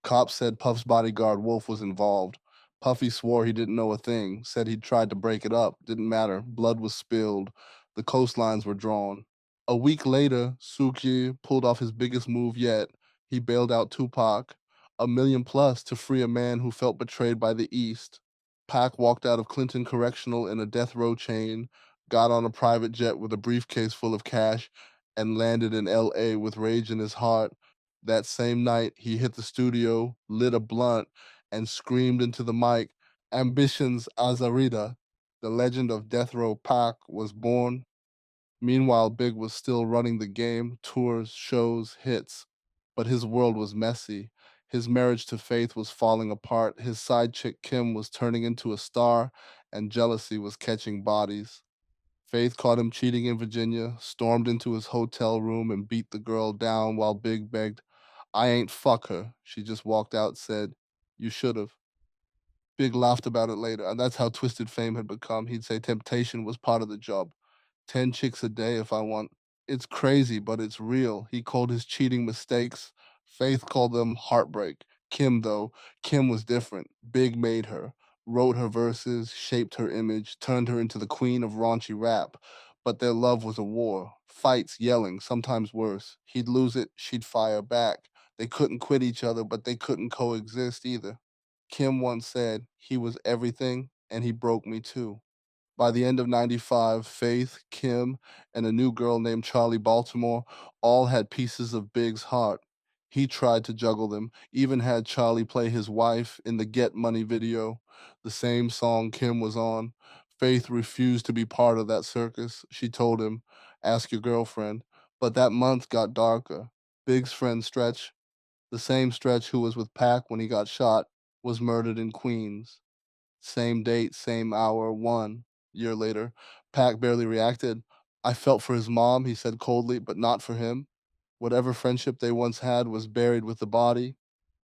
Cops said Puff's bodyguard Wolf was involved. Puffy swore he didn't know a thing, said he'd tried to break it up. Didn't matter. Blood was spilled. The coastlines were drawn. A week later, Suki pulled off his biggest move yet. He bailed out Tupac, 1 million plus to free a man who felt betrayed by the East. Pac walked out of Clinton Correctional in a death row chain, got on a private jet with a briefcase full of cash, and landed in LA with rage in his heart. That same night, he hit the studio, lit a blunt, and screamed into the mic, "Ambitions Azarita." The legend of Death Row Pac was born. Meanwhile, Big was still running the game, tours, shows, hits. But his world was messy. His marriage to Faith was falling apart, his side chick Kim was turning into a star, and jealousy was catching bodies. Faith caught him cheating in Virginia, stormed into his hotel room and beat the girl down while Big begged, "I ain't fuck her." She just walked out, said, "You should've." Big laughed about it later, and that's how twisted Fame had become. He'd say temptation was part of the job. 10 chicks a day if I want. It's crazy, but it's real. He called his cheating mistakes. Faith called them heartbreak. Kim, though, Kim was different. Big made her, wrote her verses, shaped her image, turned her into the queen of raunchy rap. But their love was a war. Fights, yelling, sometimes worse. He'd lose it, she'd fire back. They couldn't quit each other, but they couldn't coexist either. Kim once said, "He was everything, and he broke me too." By the end of 95, Faith, Kim, and a new girl named Charlie Baltimore all had pieces of Big's heart. He tried to juggle them, even had Charlie play his wife in the Get Money video, the same song Kim was on. Faith refused to be part of that circus. She told him, "Ask your girlfriend." But that month got darker. Big's friend Stretch, the same Stretch who was with Pac when he got shot, was murdered in Queens. Same date, same hour, 1 year later. Pac barely reacted. I felt for his mom, he said coldly, but not for him. Whatever friendship they once had was buried with the body.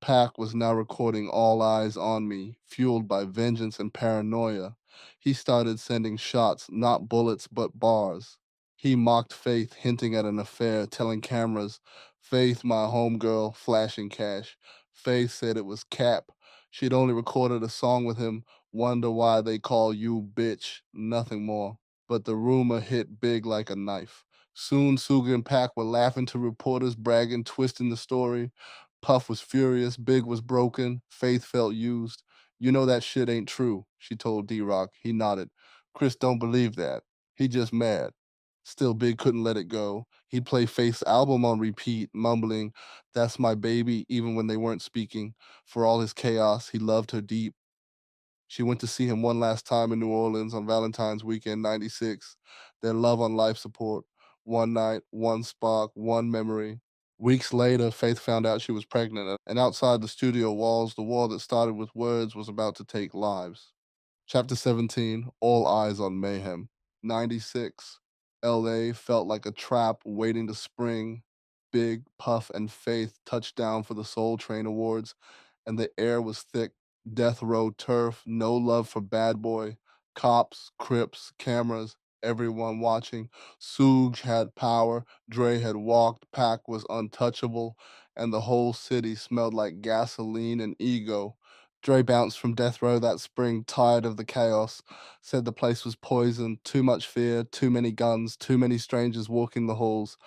Pac was now recording All Eyes on Me, fueled by vengeance and paranoia. He started sending shots, not bullets, but bars. He mocked Faith, hinting at an affair, telling cameras, Faith, my homegirl, flashing cash. Faith said it was cap. She'd only recorded a song with him, Wonder Why They Call You Bitch, nothing more. But the rumor hit big like a knife. Soon, Suga and Pac were laughing to reporters, bragging, twisting the story. Puff was furious, Big was broken, Faith felt used. You know that shit ain't true, she told D-Rock. He nodded. Chris don't believe that. He just mad. Still, Big couldn't let it go. He'd play Faith's album on repeat, mumbling, That's my baby, even when they weren't speaking. For all his chaos, he loved her deep. She went to see him one last time in New Orleans on Valentine's weekend, 96. Their love on life support. One night, one spark, one memory. Weeks later, Faith found out she was pregnant, and outside the studio walls, the war that started with words was about to take lives. Chapter 17, All Eyes on Mayhem. 96. LA felt like a trap waiting to spring. Big, Puff, and Faith touched down for the Soul Train Awards, and the air was thick. Death row turf, no love for bad boy. Cops, Crips, cameras, everyone watching. Sooj had power, Dre had walked, Pac was untouchable, and the whole city smelled like gasoline and ego. Dre bounced from death row that spring, tired of the chaos, said the place was poisoned, too much fear, too many guns, too many strangers walking the halls.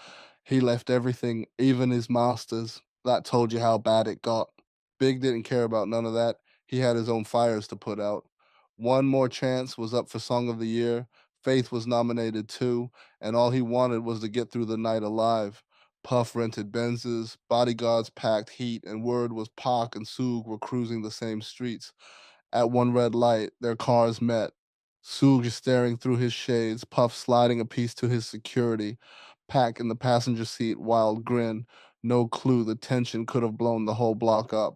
He left everything, even his masters. That told you how bad it got. Big didn't care about none of that. He had his own fires to put out. One More Chance was up for Song of the Year. Faith was nominated too, and all he wanted was to get through the night alive. Puff rented Benzes, bodyguards packed heat, and word was Pac and Soog were cruising the same streets. At one red light, their cars met. Soog staring through his shades, Puff sliding a piece to his security. Pac in the passenger seat, wild grin. No clue the tension could have blown the whole block up.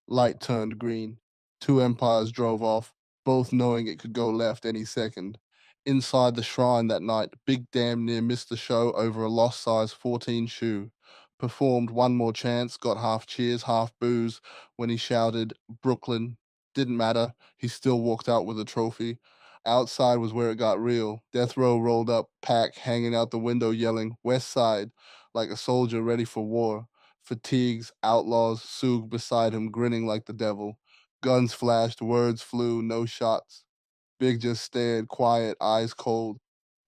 Light turned green. Two Empires drove off, both knowing it could go left any second. Inside the shrine that night, Big damn near missed the show over a lost size 14 shoe. Performed One More Chance, got half cheers, half boos when he shouted, Brooklyn. Didn't matter, he still walked out with a trophy. Outside was where it got real. Death Row rolled up, Pac hanging out the window yelling, West Side, like a soldier ready for war. Fatigues, outlaws, Soog beside him grinning like the devil. Guns flashed, words flew, no shots. Big just stared, quiet, eyes cold.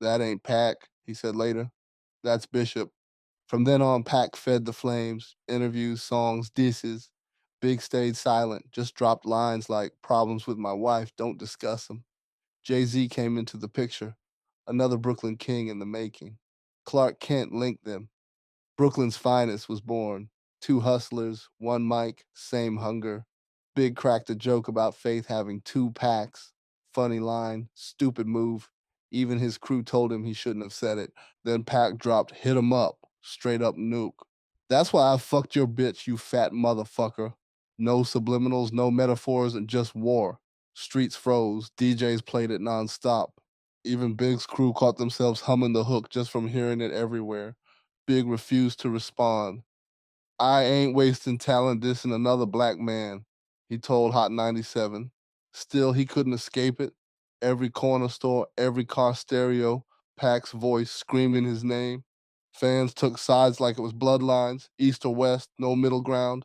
That ain't Pac, he said later. That's Bishop. From then on, Pac fed the flames, interviews, songs, disses. Big stayed silent, just dropped lines like, problems with my wife, don't discuss them. Jay-Z came into the picture, another Brooklyn king in the making. Clark Kent linked them. Brooklyn's finest was born. Two hustlers, one mic, same hunger. Big cracked a joke about Faith having two packs. Funny line, stupid move. Even his crew told him he shouldn't have said it. Then Pac dropped hit 'em up, straight up nuke. That's why I fucked your bitch, you fat motherfucker. No subliminals, no metaphors, and just war. Streets froze, DJs played it nonstop. Even Big's crew caught themselves humming the hook just from hearing it everywhere. Big refused to respond. I ain't wasting talent dissing another black man, he told Hot 97. Still, he couldn't escape it. Every corner store, every car stereo, Pac's voice screaming his name. Fans took sides like it was bloodlines, east or west, no middle ground.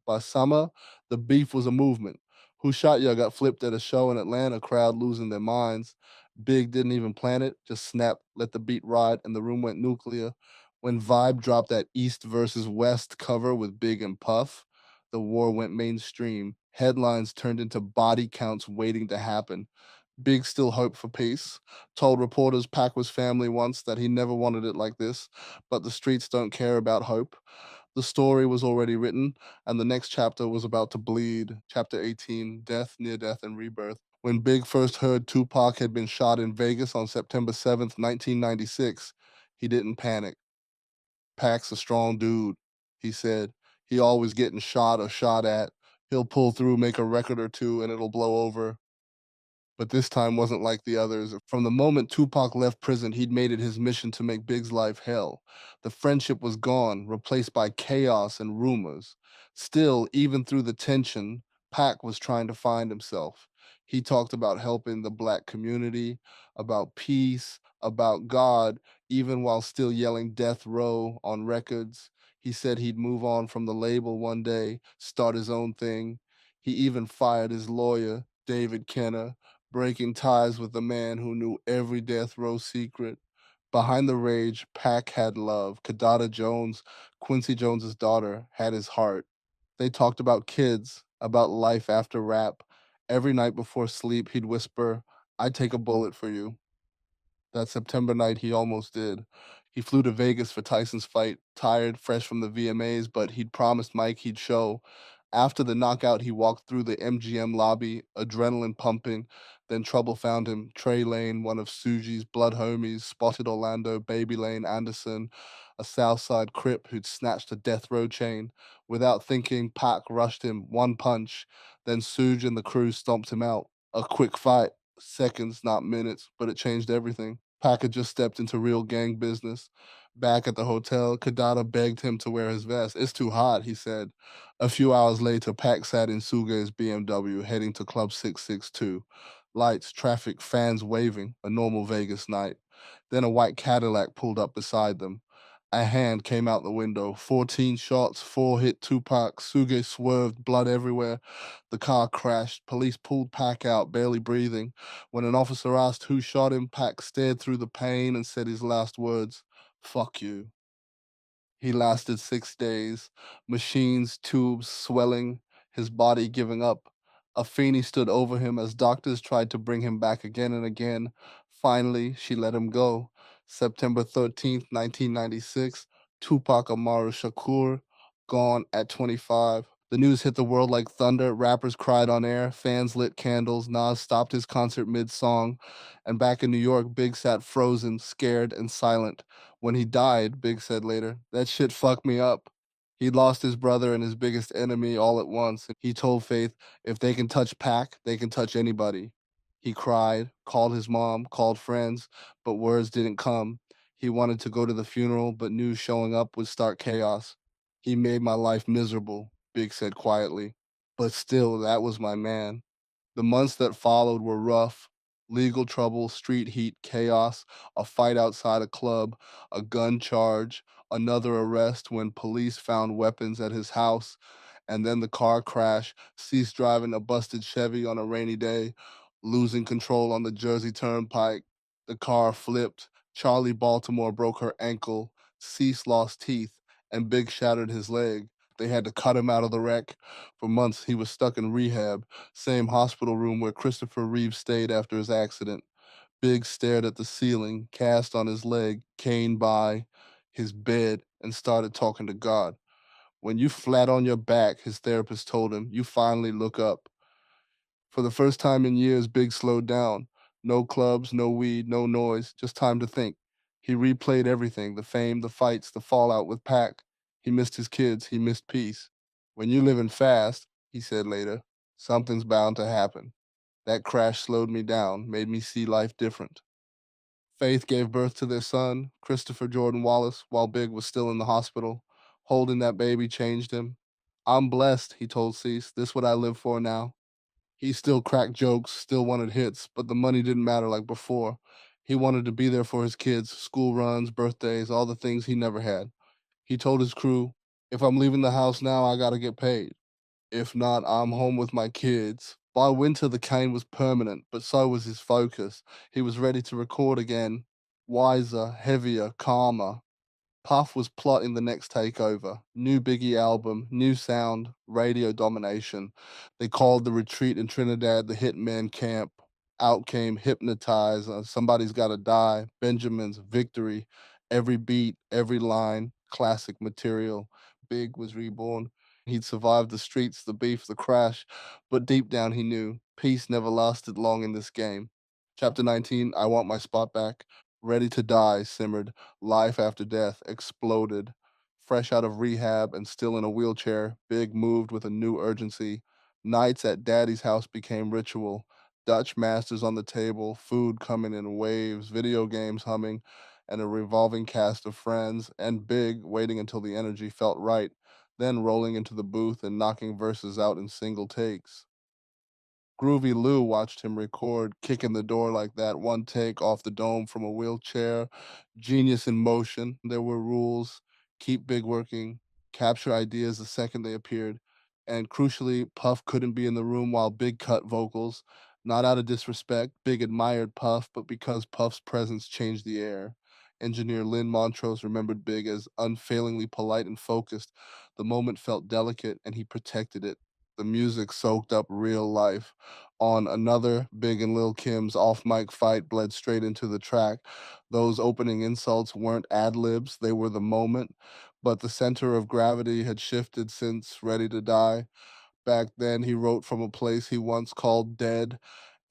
By summer, the beef was a movement. Who Shot Ya got flipped at a show in Atlanta, crowd losing their minds. Big didn't even plan it, just snapped, let the beat ride, and the room went nuclear. When Vibe dropped that East versus West cover with Big and Puff, the war went mainstream. Headlines turned into body counts waiting to happen. Big still hoped for peace. Told reporters Pac was family once that he never wanted it like this, but the streets don't care about hope. The story was already written, and the next chapter was about to bleed. Chapter 18, Death, Near Death, and Rebirth. When Big first heard Tupac had been shot in Vegas on September 7th, 1996, he didn't panic. Pac's a strong dude, he said. He always getting shot or shot at. He'll pull through, make a record or two, and it'll blow over. But this time wasn't like the others. From the moment Tupac left prison, he'd made it his mission to make Big's life hell. The friendship was gone, replaced by chaos and rumors. Still, even through the tension, Pac was trying to find himself. He talked about helping the black community, about peace, about God, even while still yelling death row on records. He said he'd move on from the label one day, start his own thing. He even fired his lawyer, David Kenner, breaking ties with the man who knew every death row secret. Behind the rage, Pac had love. Kadada Jones, Quincy Jones's daughter, had his heart. They talked about kids, about life after rap. Every night before sleep, he'd whisper, "I'd take a bullet for you." That September night, he almost did. He flew to Vegas for Tyson's fight, tired, fresh from the VMAs, but he'd promised Mike he'd show. After the knockout, he walked through the MGM lobby, adrenaline pumping. Then trouble found him. Trey Lane, one of Suji's blood homies, spotted Orlando, Baby Lane Anderson, a Southside Crip who'd snatched a death row chain. Without thinking, Pac rushed him, one punch. Then Suge and the crew stomped him out. A quick fight, seconds, not minutes, but it changed everything. Pac had just stepped into real gang business. Back at the hotel, Kadada begged him to wear his vest. "It's too hot," he said. A few hours later, Pac sat in Suge's BMW heading to Club 662. Lights, traffic, fans waving, a normal Vegas night. Then a white Cadillac pulled up beside them. A hand came out the window. 14 shots, 4 hit Tupac. Suge swerved, blood everywhere. The car crashed. Police pulled Pac out, barely breathing. When an officer asked who shot him, Pac stared through the pain and said his last words, "Fuck you." He lasted 6 days, machines, tubes, swelling, his body giving up. Afeni stood over him as doctors tried to bring him back again and again. Finally, she let him go. September 13th, 1996, Tupac Amaru Shakur, gone at 25. The news hit the world like thunder. Rappers cried on air, fans lit candles. Nas stopped his concert mid song. And back in New York, Big sat frozen, scared, and silent. When he died, Big said later, "That shit fucked me up." He lost his brother and his biggest enemy all at once. He told Faith, if they can touch Pac, they can touch anybody. He cried, called his mom, called friends, but words didn't come. He wanted to go to the funeral, but knew showing up would start chaos. "He made my life miserable," Big said quietly. "But still, that was my man." The months that followed were rough. Legal trouble, street heat, chaos, a fight outside a club, a gun charge, another arrest when police found weapons at his house, and then the car crash, ceased driving a busted Chevy on a rainy day, losing control on the Jersey Turnpike. The car flipped. Charlie Baltimore broke her ankle. Cease lost teeth, and Big shattered his leg. They had to cut him out of the wreck. For months, he was stuck in rehab, same hospital room where Christopher Reeve stayed after his accident. Big stared at the ceiling, cast on his leg, cane by his bed, and started talking to God. "When you flat on your back," his therapist told him, "you finally look up." For the first time in years, Big slowed down. No clubs, no weed, no noise, just time to think. He replayed everything, the fame, the fights, the fallout with Pac. He missed his kids, he missed peace. "When you living fast," he said later, "something's bound to happen. That crash slowed me down, made me see life different." Faith gave birth to their son, Christopher Jordan Wallace, while Big was still in the hospital. Holding that baby changed him. "I'm blessed," he told Cease. "This what I live for now." He still cracked jokes, still wanted hits, but the money didn't matter like before. He wanted to be there for his kids, school runs, birthdays, all the things he never had. He told his crew, "If I'm leaving the house now, I gotta get paid. If not, I'm home with my kids." By winter, the cane was permanent, but so was his focus. He was ready to record again, wiser, heavier, calmer. Puff was plotting the next takeover. New Biggie album, new sound, radio domination. They called the retreat in Trinidad the Hitman Camp. Out came Hypnotize, Somebody's Gotta Die, Benjamin's Victory. Every beat, every line, classic material. Big was reborn. He'd survived the streets, the beef, the crash, but deep down he knew peace never lasted long in this game. Chapter 19, I Want My Spot Back. Ready to Die simmered. Life after death exploded. Fresh out of rehab and still in a wheelchair, Big moved with a new urgency. Nights at Daddy's house became ritual. Dutch masters on the table, food coming in waves, video games humming, and a revolving cast of friends, and Big waiting until the energy felt right, then rolling into the booth and knocking verses out in single takes. Groovy Lou watched him record, kicking the door like that, one take off the dome from a wheelchair. Genius in motion. There were rules. Keep Big working, capture ideas the second they appeared. And crucially, Puff couldn't be in the room while Big cut vocals. Not out of disrespect, Big admired Puff, but because Puff's presence changed the air. Engineer Lynn Montrose remembered Big as unfailingly polite and focused. The moment felt delicate, and he protected it. The music soaked up real life. On another, Big and Lil Kim's off mic fight bled straight into the track. Those opening insults weren't ad libs, they were the moment, but the center of gravity had shifted since Ready to Die. Back then, he wrote from a place he once called dead,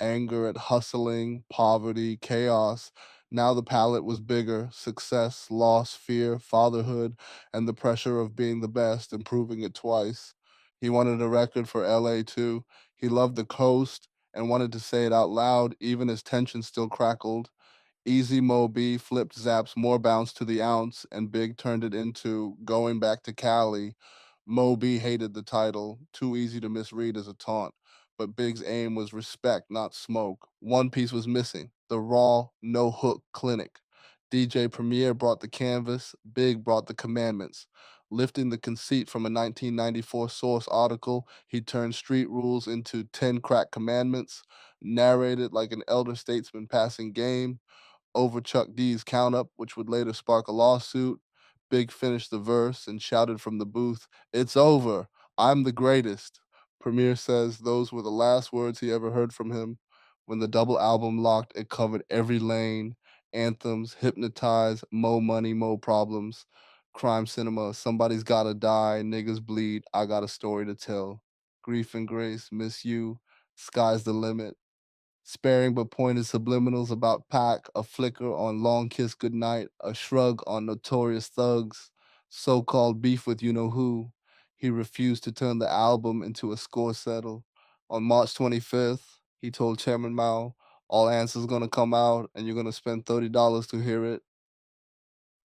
anger at hustling, poverty, chaos. Now the palette was bigger: success, loss, fear, fatherhood, and the pressure of being the best and proving it twice. He wanted a record for LA too. He loved the coast and wanted to say it out loud, even as tension still crackled. Easy Mo B flipped Zapp's more bounce to the ounce, and Big turned it into Going Back to Cali. Mo B hated the title, too easy to misread as a taunt, but Big's aim was respect, not smoke. One piece was missing: the raw, no hook clinic. DJ Premier brought the canvas, Big brought the commandments. Lifting the conceit from a 1994 Source article, he turned street rules into 10 crack commandments, narrated like an elder statesman passing game over Chuck D's count up, which would later spark a lawsuit. Big finished the verse and shouted from the booth, "It's over. I'm the greatest." Premier says those were the last words he ever heard from him. When the double album locked, it covered every lane: anthems, Hypnotize, Mo Money, Mo Problems, Crime Cinema, Somebody's Gotta Die, Niggas Bleed, I Got a Story to Tell, Grief and Grace, Miss You, Sky's the Limit. Sparing but pointed subliminals about Pac, a flicker on Long Kiss Goodnight, a shrug on Notorious Thugs, so-called beef with you know who. He refused to turn the album into a score settle. On March 25th, he told Chairman Mao, all answers gonna come out and you're gonna spend $30 to hear it.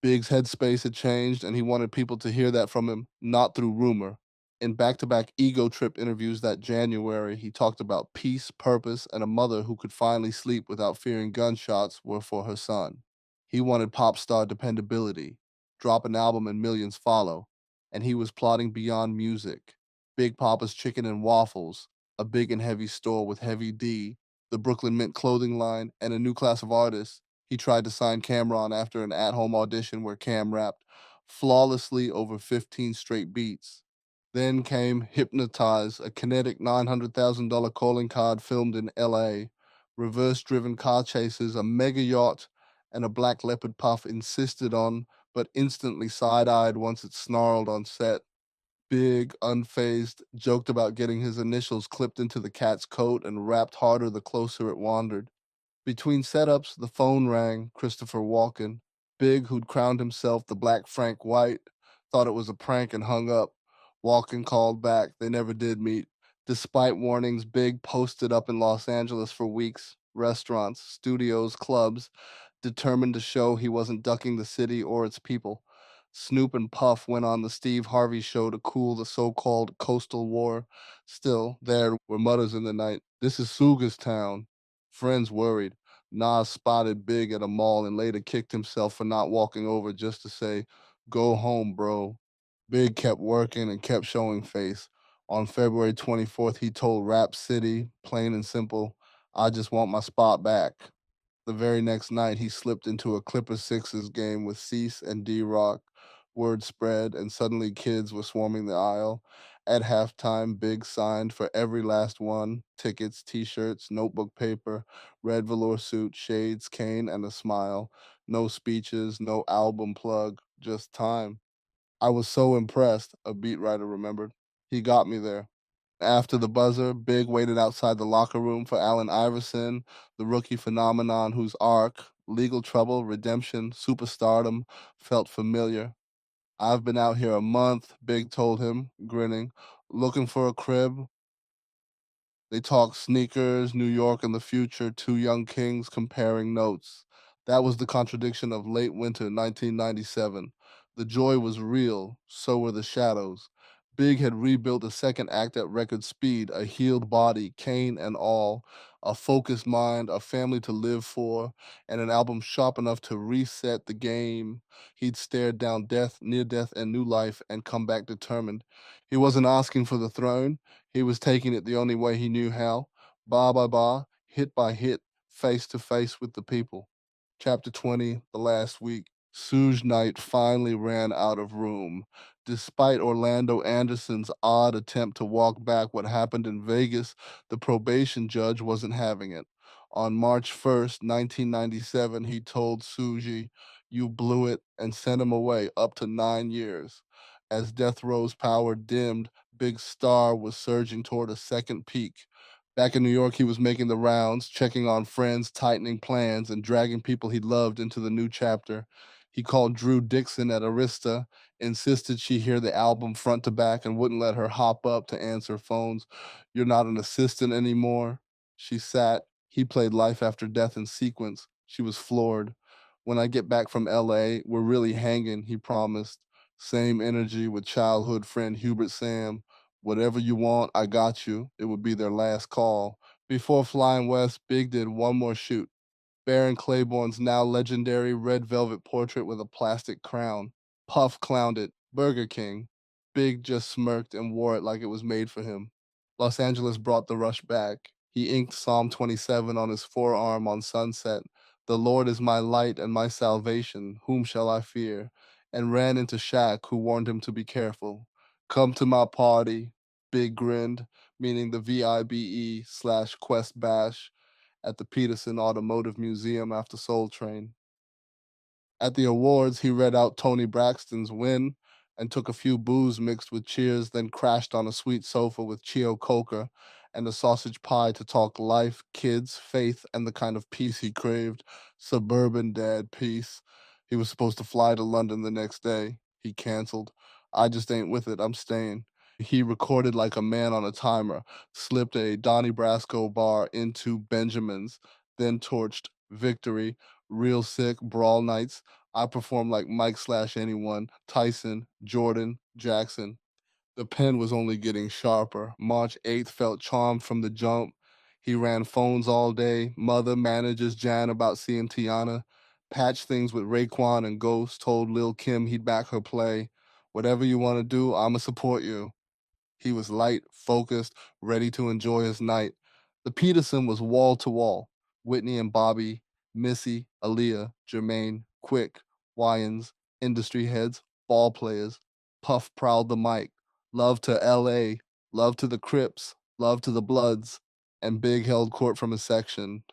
Big's headspace had changed, and he wanted people to hear that from him, not through rumor. In back to back ego trip interviews that January, he talked about peace, purpose, and a mother who could finally sleep without fearing gunshots were for her son. He wanted pop star dependability, drop an album and millions follow, and he was plotting beyond music. Big Poppa's Chicken and Waffles, a big and heavy store with Heavy D, the Brooklyn Mint clothing line, and a new class of artists. He tried to sign Cameron after an at home audition where Cam rapped flawlessly over 15 straight beats. Then came Hypnotize, a kinetic $900,000 calling card filmed in LA, reverse driven car chases, a mega yacht, and a black leopard Puff insisted on, but instantly side eyed once it snarled on set. Big, unfazed, joked about getting his initials clipped into the cat's coat and rapped harder the closer it wandered. Between setups, the phone rang. Christopher Walken. Big, who'd crowned himself the Black Frank White, thought it was a prank and hung up. Walken called back. They never did meet. Despite warnings, Big posted up in Los Angeles for weeks. Restaurants, studios, clubs, determined to show he wasn't ducking the city or its people. Snoop and Puff went on the Steve Harvey show to cool the so-called coastal war. Still, there were mutters in the night. This is Suga's town. Friends worried. Nas spotted Big at a mall and later kicked himself for not walking over just to say, "Go home, bro." Big kept working and kept showing face. On February 24th, he told Rap City, plain and simple, "I just want my spot back." The very next night, he slipped into a Clippers Sixers game with Cease and D-Rock. Word spread, and suddenly kids were swarming the aisle. At halftime, Big signed for every last one: tickets, t-shirts, notebook paper, red velour suit, shades, cane, and a smile. No speeches, no album plug, just time. I was so impressed, a beat writer remembered. He got me there. After the buzzer, Big waited outside the locker room for Allen Iverson, the rookie phenomenon whose arc, legal trouble, redemption, superstardom, felt familiar. "I've been out here a month," Big told him, grinning. "Looking for a crib?" They talked sneakers, New York, and the future, two young kings comparing notes. That was the contradiction of late winter 1997. The joy was real, so were the shadows. Big had rebuilt a second act at record speed, a healed body, cane and all, a focused mind, a family to live for, and an album sharp enough to reset the game. He'd stared down death, near death, and new life and come back determined. He wasn't asking for the throne. He was taking it the only way he knew how, bar by bar, hit by hit, face to face with the people. Chapter 20, the last week. Suge Knight finally ran out of room. Despite Orlando Anderson's odd attempt to walk back what happened in Vegas, the probation judge wasn't having it. On March 1st, 1997, he told Suji, "You blew it," and sent him away up to 9 years. As Death Row's power dimmed, Big Star was surging toward a second peak. Back in New York, he was making the rounds, checking on friends, tightening plans, and dragging people he loved into the new chapter. He called Drew Dixon at Arista, insisted she hear the album front to back, and wouldn't let her hop up to answer phones. "You're not an assistant anymore." She sat. He played Life After Death in sequence. She was floored. "When I get back from LA, we're really hanging," he promised. Same energy with childhood friend Hubert Sam. "Whatever you want, I got you." It would be their last call. Before flying west, Big did one more shoot. Baron Claiborne's now legendary red velvet portrait with a plastic crown. Puff clowned it. Burger King. Big just smirked and wore it like it was made for him. Los Angeles brought the rush back. He inked Psalm 27 on his forearm on sunset. "The Lord is my light and my salvation. Whom shall I fear?" And ran into Shaq, who warned him to be careful. "Come to my party." Big grinned, meaning the VIBE/Quest Bash at the Peterson Automotive Museum after Soul Train. At the awards, he read out Tony Braxton's win and took a few boos mixed with cheers, then crashed on a sweet sofa with Chio Coker and a sausage pie to talk life, kids, faith, and the kind of peace he craved. Suburban dad peace. He was supposed to fly to London the next day. He canceled. "I just ain't with it. I'm staying." He recorded like a man on a timer, slipped a Donnie Brasco bar into Benjamin's, then torched Victory, Real Sick, Brawl Nights. I performed like Mike/anyone, Tyson, Jordan, Jackson. The pen was only getting sharper. March 8th felt charmed from the jump. He ran phones all day. Mother manages Jan about seeing Tiana. Patched things with Raekwon and Ghost. Told Lil Kim he'd back her play. "Whatever you want to do, I'ma support you." He was light, focused, ready to enjoy his night. The Peterson was wall to wall. Whitney and Bobby, Missy, Aaliyah, Jermaine, Quick, Wyans, industry heads, ball players. Puff prowled the mic. Love to LA, love to the Crips, love to the Bloods, and Big held court from his section.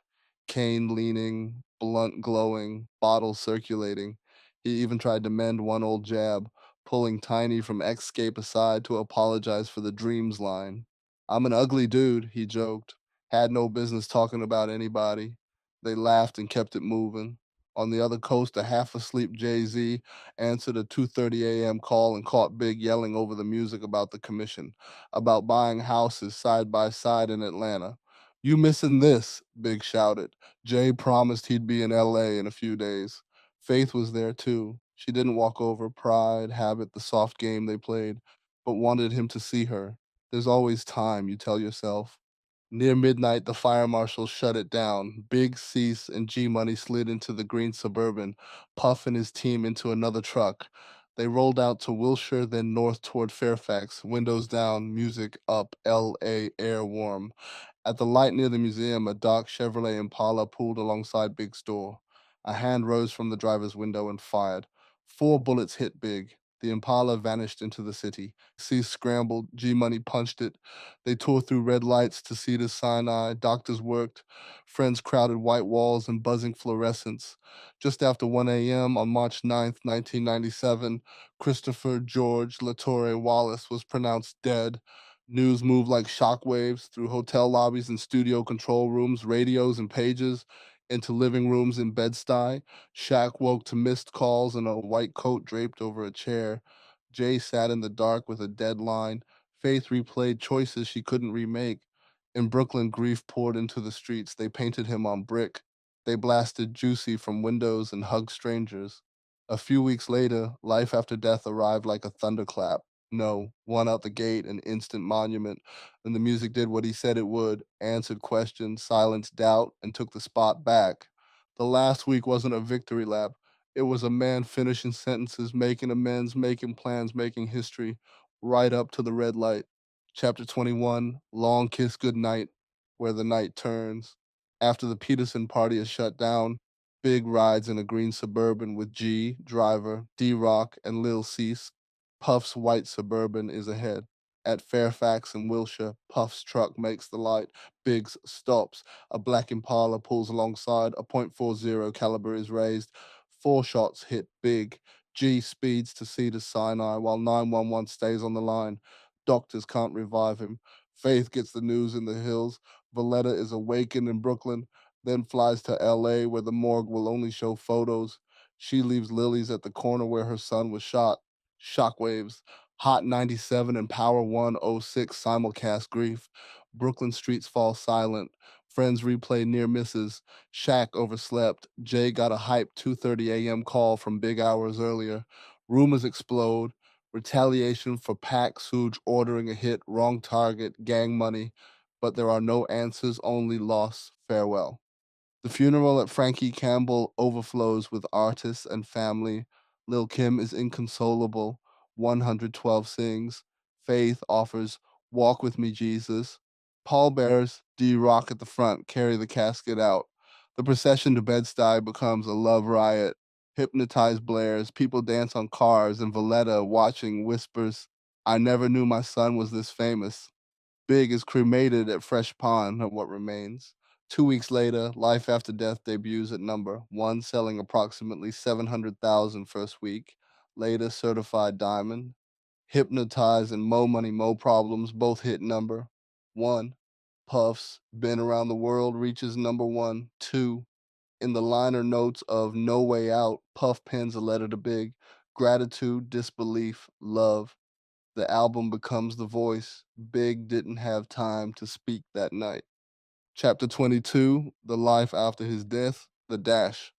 Cane leaning, blunt glowing, bottle circulating. He even tried to mend one old jab, pulling Tiny from Xscape aside to apologize for the Dreams line. "I'm an ugly dude," he joked. "Had no business talking about anybody." They laughed and kept it moving. On the other coast, a half asleep Jay-Z answered a 2:30 a.m. call and caught Big yelling over the music about the commission, about buying houses side by side in Atlanta. "You missing this," Big shouted. Jay promised he'd be in LA in a few days. Faith was there too. She didn't walk over pride, habit, the soft game they played, but wanted him to see her. There's always time, you tell yourself. Near midnight, the fire marshal shut it down. Big Cease and G Money slid into the green Suburban, Puff and his team into another truck. They rolled out to Wilshire, then north toward Fairfax, windows down, music up, LA air warm. At the light near the museum, a dark Chevrolet Impala pulled alongside Big's door. A hand rose from the driver's window and fired. 4 bullets hit Big. The Impala vanished into the city. C scrambled. G Money punched it. They tore through red lights to Cedar Sinai. Doctors worked. Friends crowded white walls and buzzing fluorescents. Just after 1 a.m. on March 9th, 1997, Christopher George Latore Wallace was pronounced dead. News moved like shockwaves through hotel lobbies and studio control rooms, radios and pages, into living rooms in Bed-Stuy. Shaq woke to missed calls and a white coat draped over a chair. Jay sat in the dark with a deadline. Faith replayed choices she couldn't remake. In Brooklyn, grief poured into the streets. They painted him on brick. They blasted Juicy from windows and hugged strangers. A few weeks later, life after death arrived like a thunderclap. No, one out the gate, an instant monument. And the music did what he said it would, answered questions, silenced doubt, and took the spot back. The last week wasn't a victory lap. It was a man finishing sentences, making amends, making plans, making history, right up to the red light. Chapter 21, Long Kiss Goodnight, where the night turns. After the Peterson party is shut down, Big rides in a green Suburban with G, driver, D-Rock, and Lil Cease. Puff's white Suburban is ahead. At Fairfax and Wilshire, Puff's truck makes the light. Biggs stops. A black Impala pulls alongside. A .40 caliber is raised. 4 shots hit Big. G speeds to Cedar Sinai while 911 stays on the line. Doctors can't revive him. Faith gets the news in the hills. Valletta is awakened in Brooklyn, then flies to LA where the morgue will only show photos. She leaves Lily's at the corner where her son was shot. Shockwaves. Hot 97 and Power 106 simulcast grief. Brooklyn streets fall silent. Friends replay near misses. Shaq overslept. Jay got a hype 2:30 a.m. call from big hours earlier. Rumors explode. Retaliation for Pac Suge ordering a hit, wrong target, gang money. But there are no answers, only loss. Farewell. The funeral at Frankie Campbell overflows with artists and family. Lil Kim is inconsolable. 112 sings. Faith offers Walk With Me, Jesus. Pallbearers, D-Rock at the front, carry the casket out. The procession to Bed-Stuy becomes a love riot. Hypnotized blares, people dance on cars, and Valletta, watching, whispers, I never knew my son was this famous. Big is cremated at Fresh Pond, of what remains. 2 weeks later, Life After Death debuts at number one, selling approximately 700,000 first week. Later, Certified Diamond. Hypnotize and Mo Money, Mo Problems both hit number one. Puff's Been Around the World reaches number one. Two, in the liner notes of No Way Out, Puff pens a letter to Big. Gratitude, disbelief, love. The album becomes the voice. Big didn't have time to speak that night. Chapter 22, The Life After His Death, The Dash.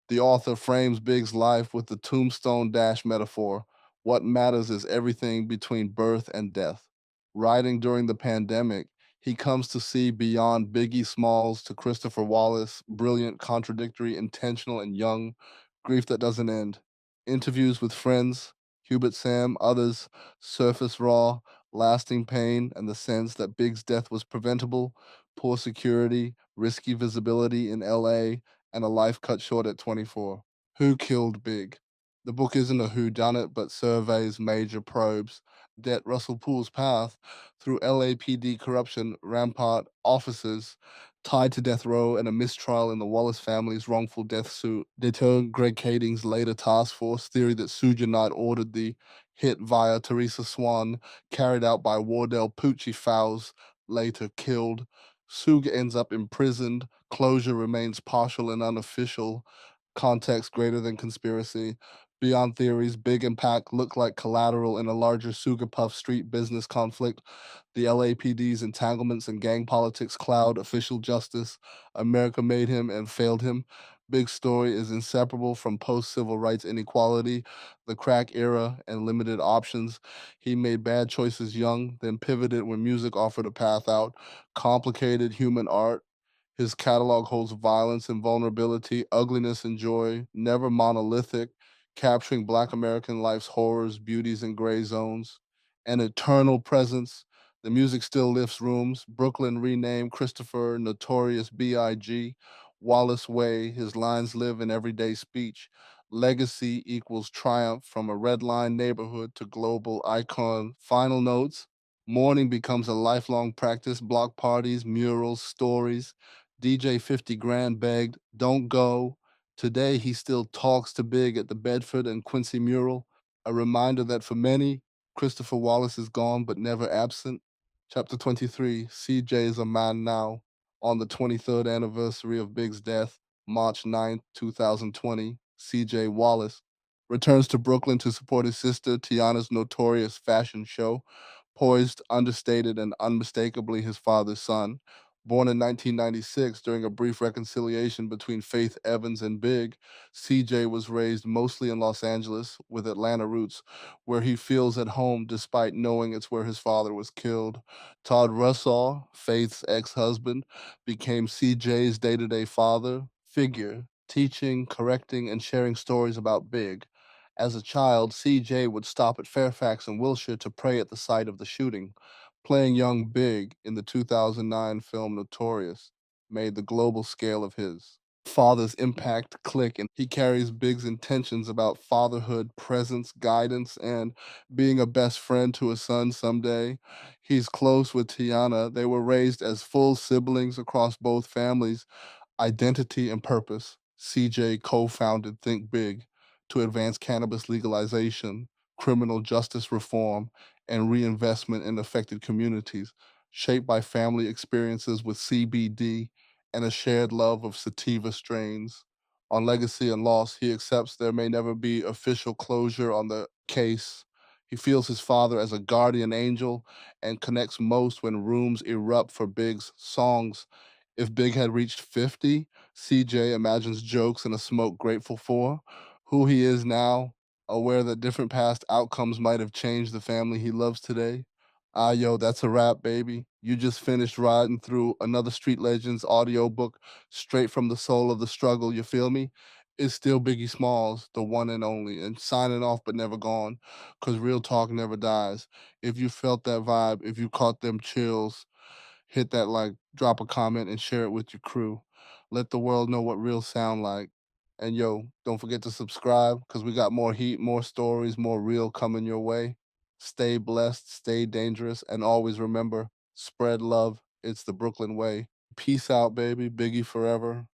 The author frames Big's life with the tombstone dash metaphor. What matters is everything between birth and death. Writing during the pandemic, he comes to see beyond Biggie Smalls to Christopher Wallace, brilliant, contradictory, intentional, and young, grief that doesn't end. Interviews with friends, Hubert Sam, others, surface raw, lasting pain, and the sense that Big's death was preventable, poor security, risky visibility in LA, and a life cut short at 24. Who killed Big? The book isn't a whodunit, but surveys major probes that Russell Poole's path through LAPD corruption, rampart officers tied to death row, and a mistrial in the Wallace family's wrongful death suit deter Greg Kading's later task force theory that Suge Knight ordered the hit via Teresa Swan, carried out by Wardell Pucci Fowles, later killed. Suge ends up imprisoned. Closure remains partial and unofficial. Context greater than conspiracy. Beyond theories, Big and Pac look like collateral in a larger Sugar Puff street business conflict. The LAPD's entanglements in gang politics cloud official justice. America made him and failed him. Big's story is inseparable from post-civil rights inequality, the crack era, and limited options. He made bad choices young, then pivoted when music offered a path out. Complicated human art. His catalog holds violence and vulnerability, ugliness and joy, never monolithic, capturing Black American life's horrors, beauties, and gray zones. An eternal presence. The music still lifts rooms. Brooklyn renamed Christopher Notorious B.I.G. Wallace Way, his lines live in everyday speech. Legacy equals triumph from a red line neighborhood to global icon. Final notes. Mourning becomes a lifelong practice. Block parties, murals, stories. DJ 50 Grand begged, don't go. Today, he still talks to Big at the Bedford and Quincy mural, a reminder that for many, Christopher Wallace is gone but never absent. Chapter 23, CJ is a man now. On the 23rd anniversary of Big's death, March 9th, 2020, CJ Wallace returns to Brooklyn to support his sister Tiana's notorious fashion show. poised, understated, and unmistakably his father's son. Born in 1996 during a brief reconciliation between Faith Evans and Big, CJ was raised mostly in Los Angeles with Atlanta roots, where he feels at home despite knowing it's where his father was killed. Todd Russell, Faith's ex husband, became CJ's day to day father figure, teaching, correcting, and sharing stories about Big. As a child, CJ would stop at Fairfax and Wilshire to pray at the site of the shooting. Playing young Big in the 2009 film Notorious made the global scale of his father's impact click, and he carries Big's intentions about fatherhood, presence, guidance, and being a best friend to his son someday. He's close with Tiana. They were raised as full siblings across both families, identity and purpose. CJ co founded Think Big to advance cannabis legalization, criminal justice reform, and reinvestment in affected communities, shaped by family experiences with CBD and a shared love of sativa strains. On legacy and loss, he accepts there may never be official closure on the case. He feels his father as a guardian angel and connects most when rooms erupt for Big's songs. If Big had reached 50, CJ imagines jokes in a smoke grateful for who he is now, aware that different past outcomes might have changed the family he loves today. Ah, yo, that's a wrap, baby. You just finished riding through another Street Legends audiobook straight from the soul of the struggle, you feel me? It's still Biggie Smalls, the one and only, and signing off but never gone, because real talk never dies. If you felt that vibe, if you caught them chills, hit that like, drop a comment, and share it with your crew. Let the world know what real sound like. And yo, don't forget to subscribe because we got more heat, more stories, more real coming your way. Stay blessed, stay dangerous, and always remember, spread love. It's the Brooklyn way. Peace out, baby. Biggie forever.